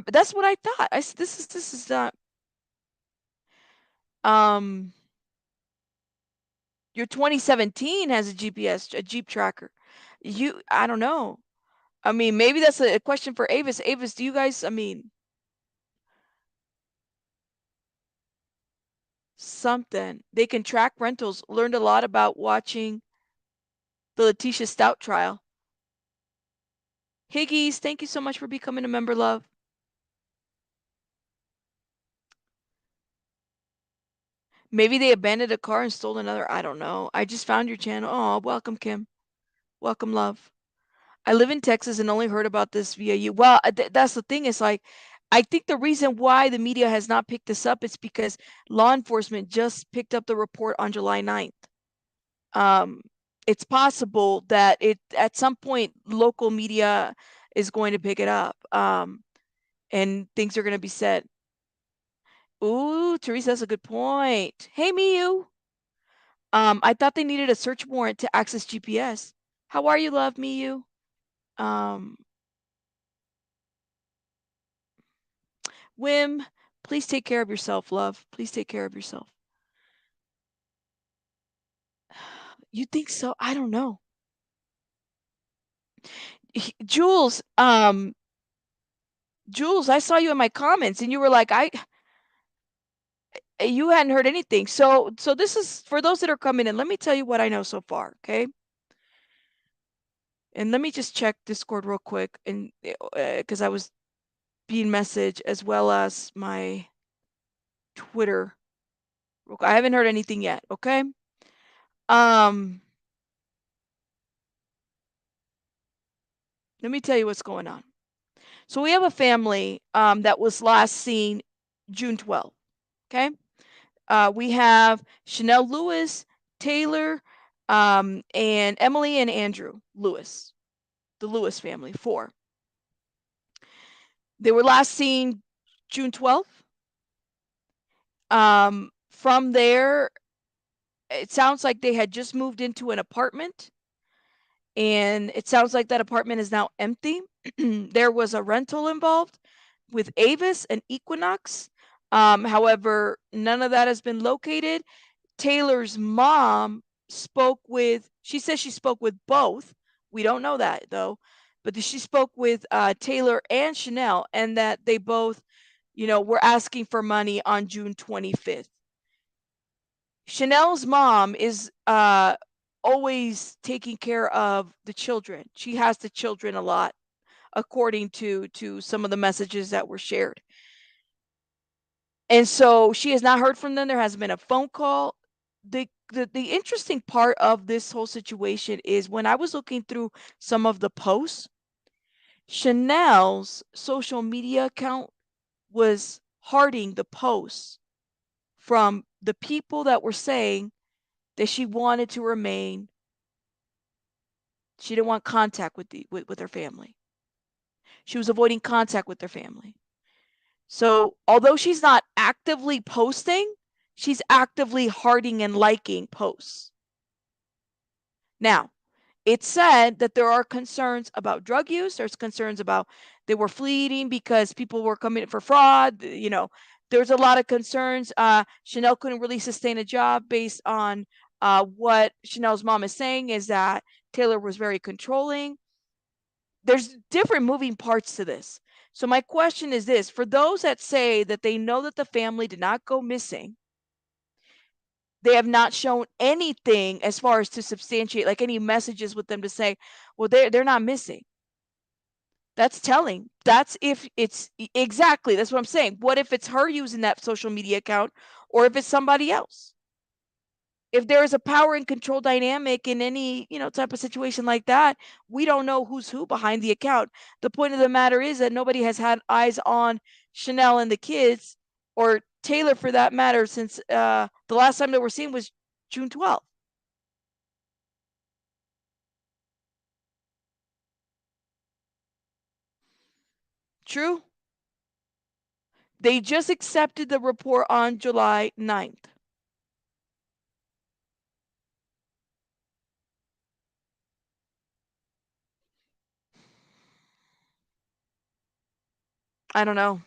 That's what I thought. This is not um your 2017 has a GPS, a Jeep tracker. I don't know. I mean, maybe that's a question for Avis. Avis, do you guys, I mean, something. They can track rentals. Learned a lot about watching the Letitia Stout trial. Higgies, thank you so much for becoming a member, love. Maybe they abandoned a car and stole another. I don't know. I just found your channel. Oh, welcome, Kim. Welcome, love. I live in Texas and only heard about this via you. Well, that's the thing. Is like, I think the reason why the media has not picked this up is because law enforcement just picked up the report on July 9th. Um, it's possible that it at some point local media is going to pick it up. And things are going to be said. Ooh, Teresa, that's a good point. Hey, Miyu. I thought they needed a search warrant to access GPS. How are you, love, Miyu? Um, Wim, please take care of yourself, love. Please take care of yourself. You think so? I don't know. Jules, Jules, I saw you in my comments and you were like, you hadn't heard anything. So this is for those that are coming in. Let me tell you what I know so far, okay? And let me just check Discord real quick and because I was being messaged as well as my Twitter. I haven't heard anything yet, okay? Um, Let me tell you what's going on. So we have a family that was last seen June 12th, okay? We have Chanel Lewis, Taylor, and Emily and Andrew Lewis, the Lewis family, four. They were last seen June 12th. From there, it sounds like they had just moved into an apartment, and it sounds like that apartment is now empty. There was a rental involved with Avis and Equinox. However, none of that has been located. Taylor's mom she says she spoke with both. We don't know that though, but she spoke with Taylor and Chanel, and that they both, were asking for money on June 25th. Chanel's mom is always taking care of the children. She has the children a lot, according to some of the messages that were shared. And so she has not heard from them. There hasn't been a phone call. The interesting part of this whole situation is when I was looking through some of the posts, Chanel's social media account was hearting the posts from the people that were saying that she wanted to remain. She didn't want contact with her family. She was avoiding contact with their family. So, although she's not actively posting, she's actively hearting and liking posts. Now, it said that there are concerns about drug use. There's concerns about they were fleeing because people were coming for fraud. There's a lot of concerns. Chanel couldn't really sustain a job based on what Chanel's mom is saying is that Taylor was very controlling. There's different moving parts to this. So my question is this: for those that say that they know that the family did not go missing, they have not shown anything as far as to substantiate, like any messages with them to say, well, they're not missing. That's telling. That's if it's exactly, that's what I'm saying. What if it's her using that social media account, or if it's somebody else? If there is a power and control dynamic in any, type of situation like that, we don't know who's who behind the account. The point of the matter is that nobody has had eyes on Chanel and the kids, or Taylor for that matter, since the last time they were seen was June 12th. True. They just accepted the report on July 9th. I don't know.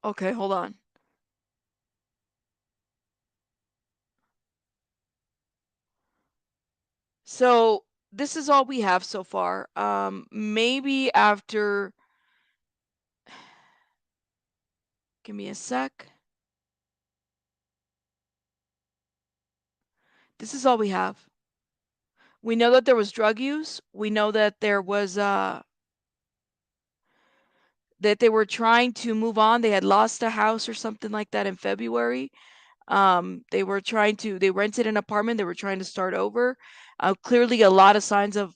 Okay, hold on. So this is all we have so far. Maybe after, give me a sec. This is all we have. We know that there was drug use. We know that there was that they were trying to move on. They had lost a house or something like that in February. They rented an apartment. They were trying to start over. Clearly a lot of signs of,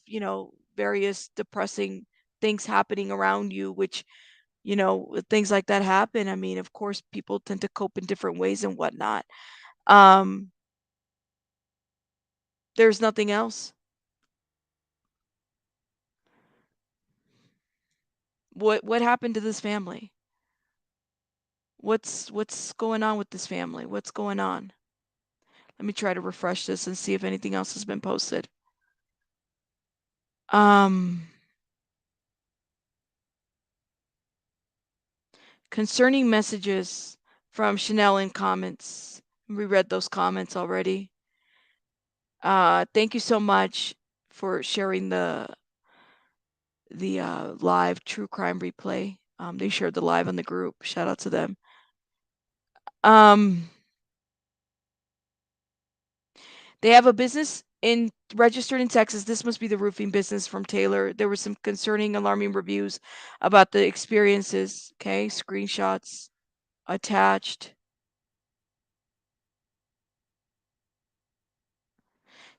various depressing things happening around you, which, things like that happen. I mean, of course, people tend to cope in different ways and whatnot. Um, there's nothing else. What happened to this family? What's going on with this family? What's going on? Let me try to refresh this and see if anything else has been posted. Um, concerning messages from Chanel in comments. We read those comments already. Thank you so much for sharing the live true crime replay. They shared the live on the group. Shout out to them. Um, they have a business registered in Texas. This must be the roofing business from Taylor. There were some concerning, alarming reviews about the experiences. Okay, screenshots attached.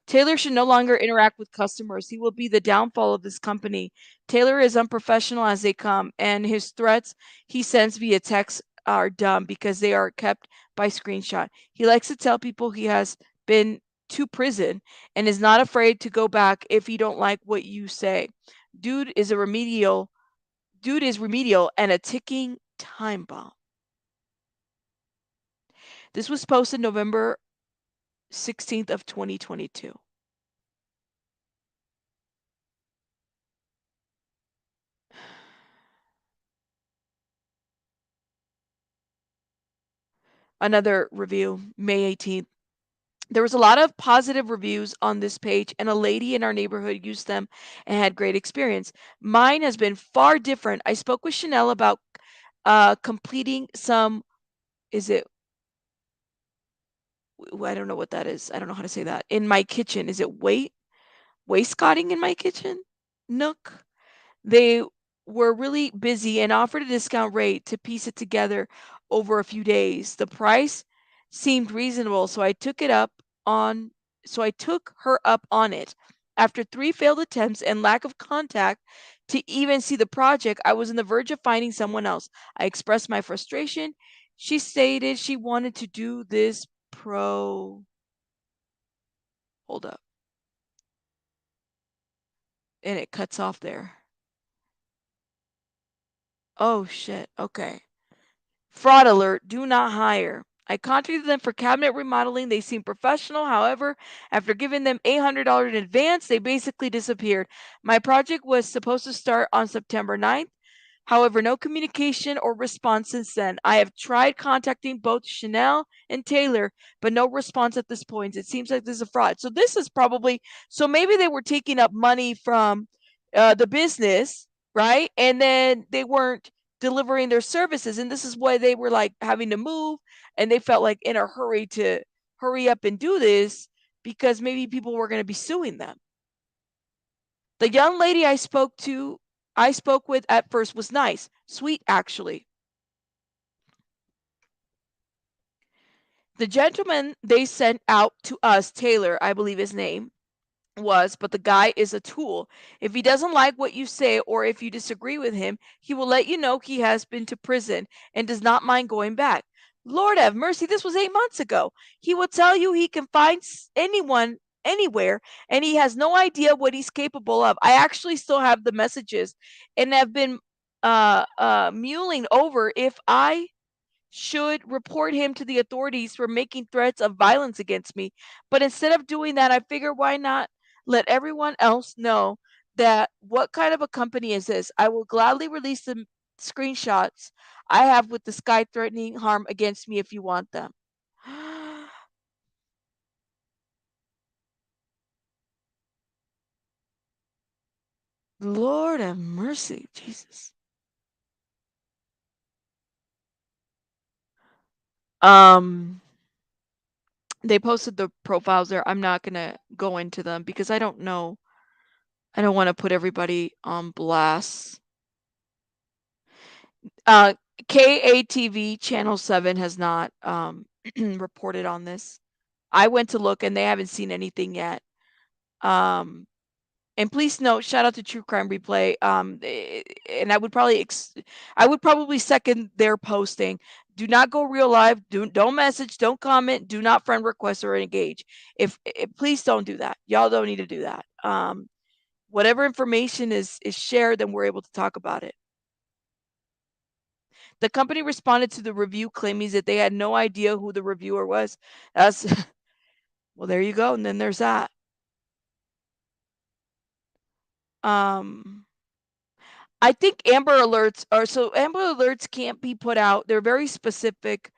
Taylor should no longer interact with customers. He will be the downfall of this company. Taylor is unprofessional as they come, and his threats he sends via text are dumb because they are kept by screenshot. He likes to tell people he has been to prison and is not afraid to go back if you don't like what you say. Dude is a remedial dude is remedial and a ticking time bomb. This was posted November 16th of 2022. Another review, May 18th. There was a lot of positive reviews on this page, and a lady in our neighborhood used them and had great experience. Mine has been far different. I spoke with Chanel about completing some, is it, I don't know what that is. I don't know how to say that. In my kitchen. Is it wainscoting in my kitchen? Nook. They were really busy and offered a discount rate to piece it together over a few days. The price seemed reasonable, so I took her up on it. After 3 failed attempts and lack of contact to even see the project, I was on the verge of finding someone else. I expressed my frustration. She stated she wanted to do this hold up, and it cuts off there. Oh shit. Okay. Fraud alert, do not hire. I contacted them for cabinet remodeling. They seemed professional. However, after giving them $800 in advance, they basically disappeared. My project was supposed to start on September 9th. However, no communication or response since then. I have tried contacting both Chanel and Taylor, but no response at this point. It seems like this is a fraud. So this is probably, so maybe they were taking up money from the business, right? And then they weren't delivering their services, and this is why they were like having to move, and they felt like in a hurry to hurry up and do this because maybe people were going to be suing them. The young lady I spoke with at first was nice, sweet actually. The gentleman they sent out to us, Taylor, I believe his name was, but the guy is a tool. If he doesn't like what you say or if you disagree with him, he will let you know he has been to prison and does not mind going back. Lord have mercy, this was 8 months ago. He will tell you he can find anyone anywhere and he has no idea what he's capable of. I actually still have the messages and have been mulling over if I should report him to the authorities for making threats of violence against me. But instead of doing that, I figure why not let everyone else know that what kind of a company is this? I will gladly release the screenshots I have with this guy threatening harm against me if you want them. Lord have mercy, Jesus. Um, they posted the profiles there. I'm not gonna go into them because I don't know. I don't want to put everybody on blast. Uh, KATV Channel 7 has not reported on this. I went to look and they haven't seen anything yet. Um, and please note, shout out to True Crime Replay. And I would probably second their posting. Do not go real live. Don't message. Don't comment. Do not friend request or engage. If please don't do that. Y'all don't need to do that. Whatever information is shared, then we're able to talk about it. The company responded to the review claiming that they had no idea who the reviewer was. That's well, there you go. And then there's that. Um, I think Amber Alerts can't be put out. They're very specific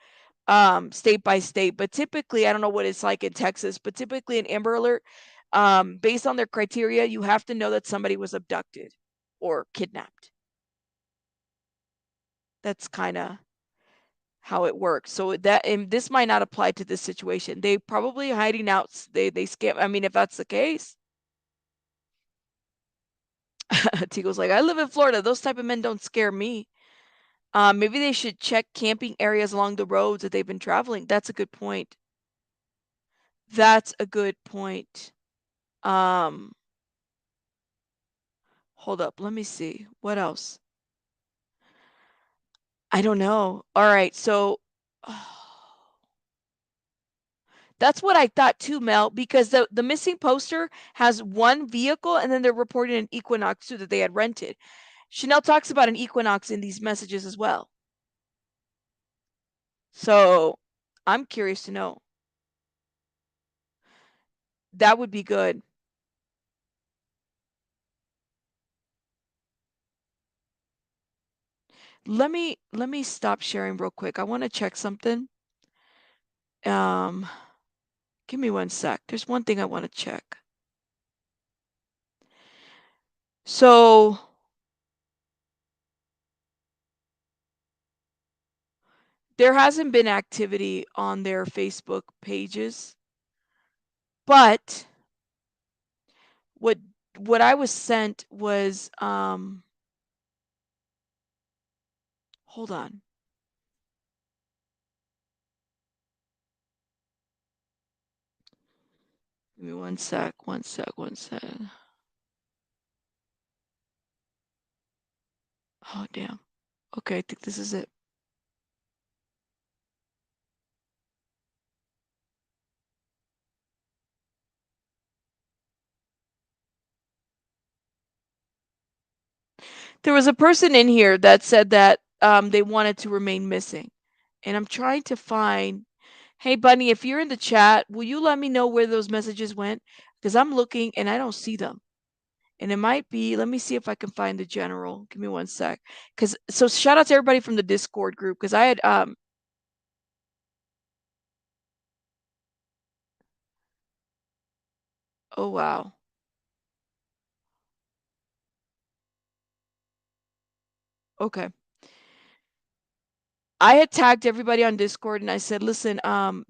state by state, but typically I don't know what it's like in Texas, but typically an Amber Alert, based on their criteria, you have to know that somebody was abducted or kidnapped. That's kind of how it works. So that and this might not apply to this situation. They probably hiding out. They scam. I mean, if that's the case, Tigo's like, I live in Florida. Those type of men don't scare me. Maybe they should check camping areas along the roads that they've been traveling. That's a good point. That's a good point. Um, hold up. Let me see. What else? I don't know. All right. So that's what I thought too, Mel, because the missing poster has one vehicle and then they're reporting an Equinox too that they had rented. Chanel talks about an Equinox in these messages as well. So I'm curious to know. That would be good. Let me stop sharing real quick. I want to check something. Um, give me one sec. There's one thing I want to check. So there hasn't been activity on their Facebook pages, but what what I was sent was hold on. Give me one sec, one sec, one sec. Oh damn. Okay, I think this is it. There was a person in here that said that they wanted to remain missing. And I'm trying to find, hey, Bunny, if you're in the chat, will you let me know where those messages went? Because I'm looking and I don't see them. And it might be, let me see if I can find the general. Give me one sec. Because, so shout out to everybody from the Discord group. Because I had, oh, wow. Okay. I had tagged everybody on Discord and I said, listen,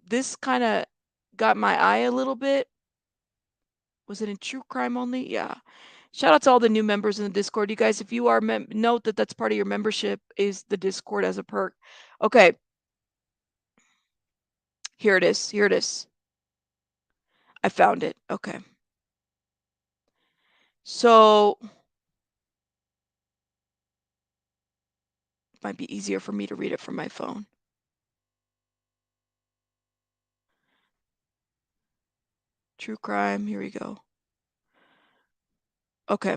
this kind of got my eye a little bit. Was it in true crime only? Yeah. Shout out to all the new members in the Discord. You guys, if you are, note that that's part of your membership is the Discord as a perk. Okay. Here it is. Here it is. I found it. Okay. So it might be easier for me to read it from my phone. True crime. Here we go. Okay.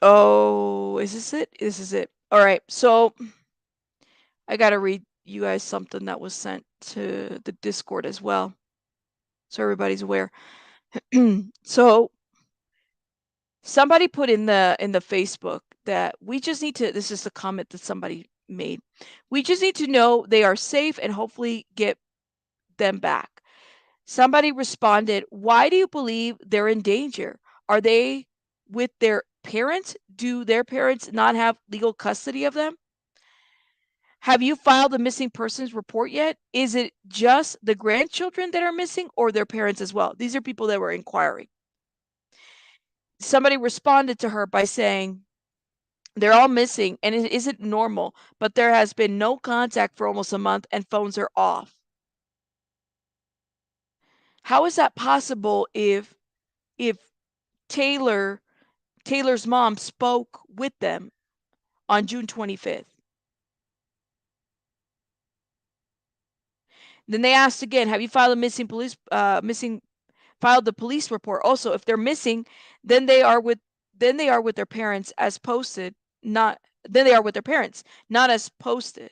Oh, is this it? This is it. All right. So I got to read you guys something that was sent to the Discord as well. So everybody's aware. So somebody put in the Facebook that we just need to, this is a comment that somebody made. We just need to know they are safe and hopefully get them back. Somebody responded, "Why do you believe they're in danger? Are they with their parents? Do their parents not have legal custody of them? Have you filed a missing persons report yet? Is it just the grandchildren that are missing or their parents as well?" These are people that were inquiring. Somebody responded to her by saying, "They're all missing and it isn't normal, but there has been no contact for almost a month and phones are off." How is that possible if Taylor's mom spoke with them on June 25th? Then they asked again, "Have you filed a missing filed the police report?" Also, if they're missing, then they are with their parents as posted, not then they are with their parents, not as posted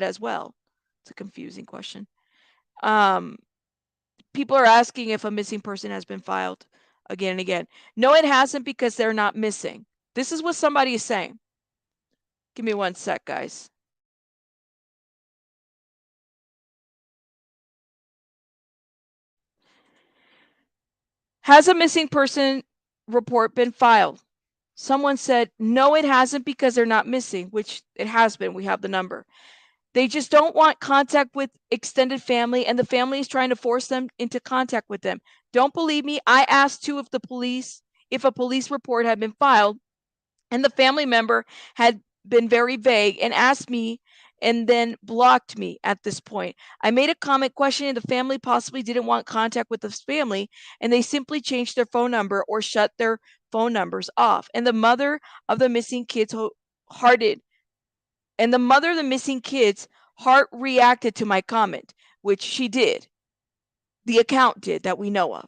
as well. It's a confusing question. Um, People are asking if a missing person has been filed again and again. No, it hasn't because they're not missing. This is what somebody is saying. Give me one sec, guys. Has a missing person report been filed? Someone said, no, it hasn't because they're not missing, which it has been. We have the number. They just don't want contact with extended family, and the family is trying to force them into contact with them. Don't believe me? I asked too if a police report had been filed, and the family member had been very vague and asked me and then blocked me at this point. I made a comment questioning the family possibly didn't want contact with this family and they simply changed their phone number or shut their phone numbers off. And the mother of the missing kids hearted and the mother of the missing kids heart reacted to my comment, which she did. The account did that we know of.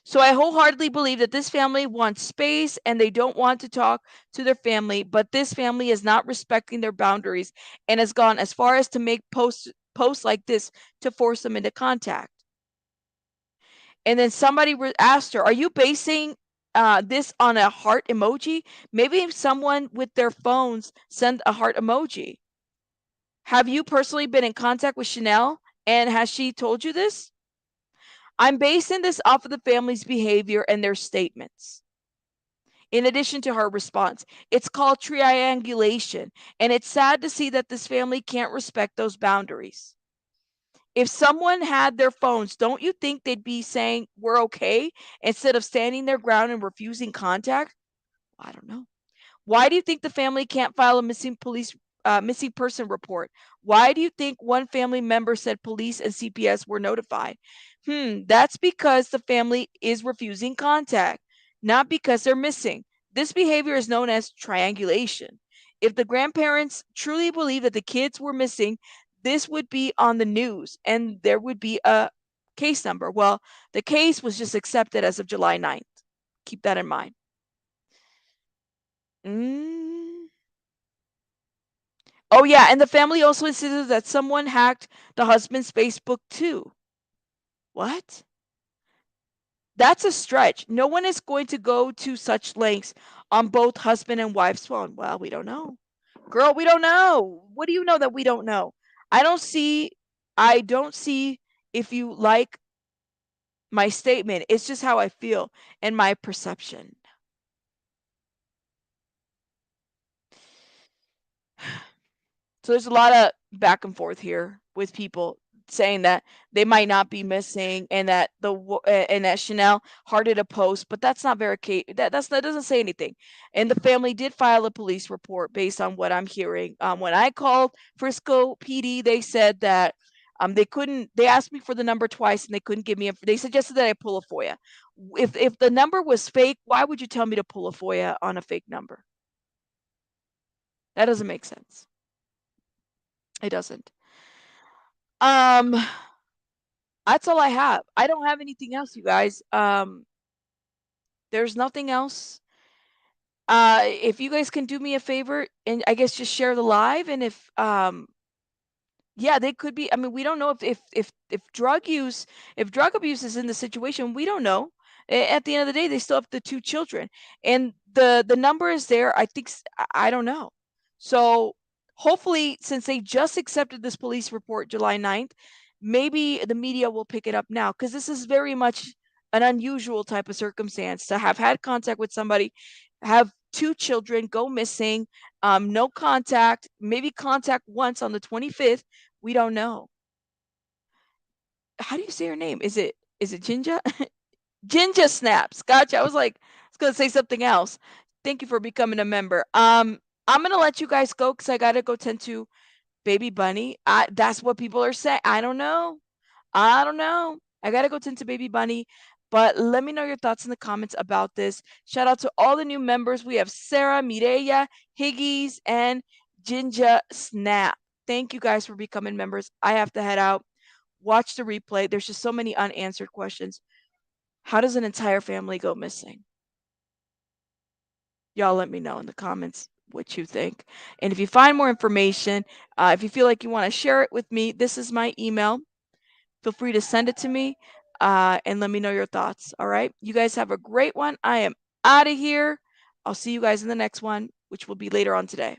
So I wholeheartedly believe that this family wants space and they don't want to talk to their family, but this family is not respecting their boundaries and has gone as far as to make posts like this to force them into contact. And then somebody asked her, "Are you basing this on a heart emoji? Maybe someone with their phones send a heart emoji. Have you personally been in contact with Chanel and has she told you this?" I'm basing this off of the family's behavior and their statements. In addition to her response, it's called triangulation, and it's sad to see that this family can't respect those boundaries. If someone had their phones, don't you think they'd be saying we're okay instead of standing their ground and refusing contact? I don't know. Why do you think the family can't file a missing police missing person report. Why do you think one family member said police and CPS were notified? That's because the family is refusing contact, not because they're missing. This behavior is known as triangulation. If the grandparents truly believe that the kids were missing, this would be on the news and there would be a case number. Well, the case was just accepted as of July 9th. Keep that in mind. Mm. Oh, yeah. And the family also insisted that someone hacked the husband's Facebook too. What? That's a stretch. No one is going to go to such lengths on both husband and wife's phone. Well, we don't know. Girl, we don't know. What do you know that we don't know? I don't see I don't see if you like my statement. It's just how I feel and my perception. So there's a lot of back and forth here with people saying that they might not be missing and that and that Chanel hearted a post, but that's not that doesn't say anything. And the family did file a police report based on what I'm hearing. When I called Frisco PD, they said that they couldn't. They asked me for the number twice and they couldn't give me. They suggested that I pull a FOIA. If the number was fake, why would you tell me to pull a FOIA on a fake number? That doesn't make sense. It doesn't. Um, that's all I have. I don't have anything else, you guys. There's nothing else. If you guys can do me a favor and I guess just share the live, and if yeah, they could be. I mean, we don't know if drug abuse is in the situation. We don't know. At the end of the day, they still have the two children, and the number is there. I think I don't know. So hopefully, since they just accepted this police report July 9th, maybe the media will pick it up now because this is very much an unusual type of circumstance to have had contact with somebody, have two children go missing, no contact, maybe contact once on the 25th. We don't know. How do you say her name? Is it Jinja? Jinja Snaps. Gotcha. I was gonna say something else. Thank you for becoming a member. I'm gonna let you guys go because I gotta go tend to baby bunny. That's what people are saying. I don't know. I don't know. I gotta go tend to baby bunny. But let me know your thoughts in the comments about this. Shout out to all the new members. We have Sarah, Mireya, Higgies, and Jinja Snap. Thank you guys for becoming members. I have to head out. Watch the replay. There's just so many unanswered questions. How does an entire family go missing? Y'all let me know in the comments what you think. And if you find more information, if you feel like you want to share it with me, this is my email. Feel free to send it to me and let me know your thoughts. All right. You guys have a great one. I am out of here. I'll see you guys in the next one, which will be later on today.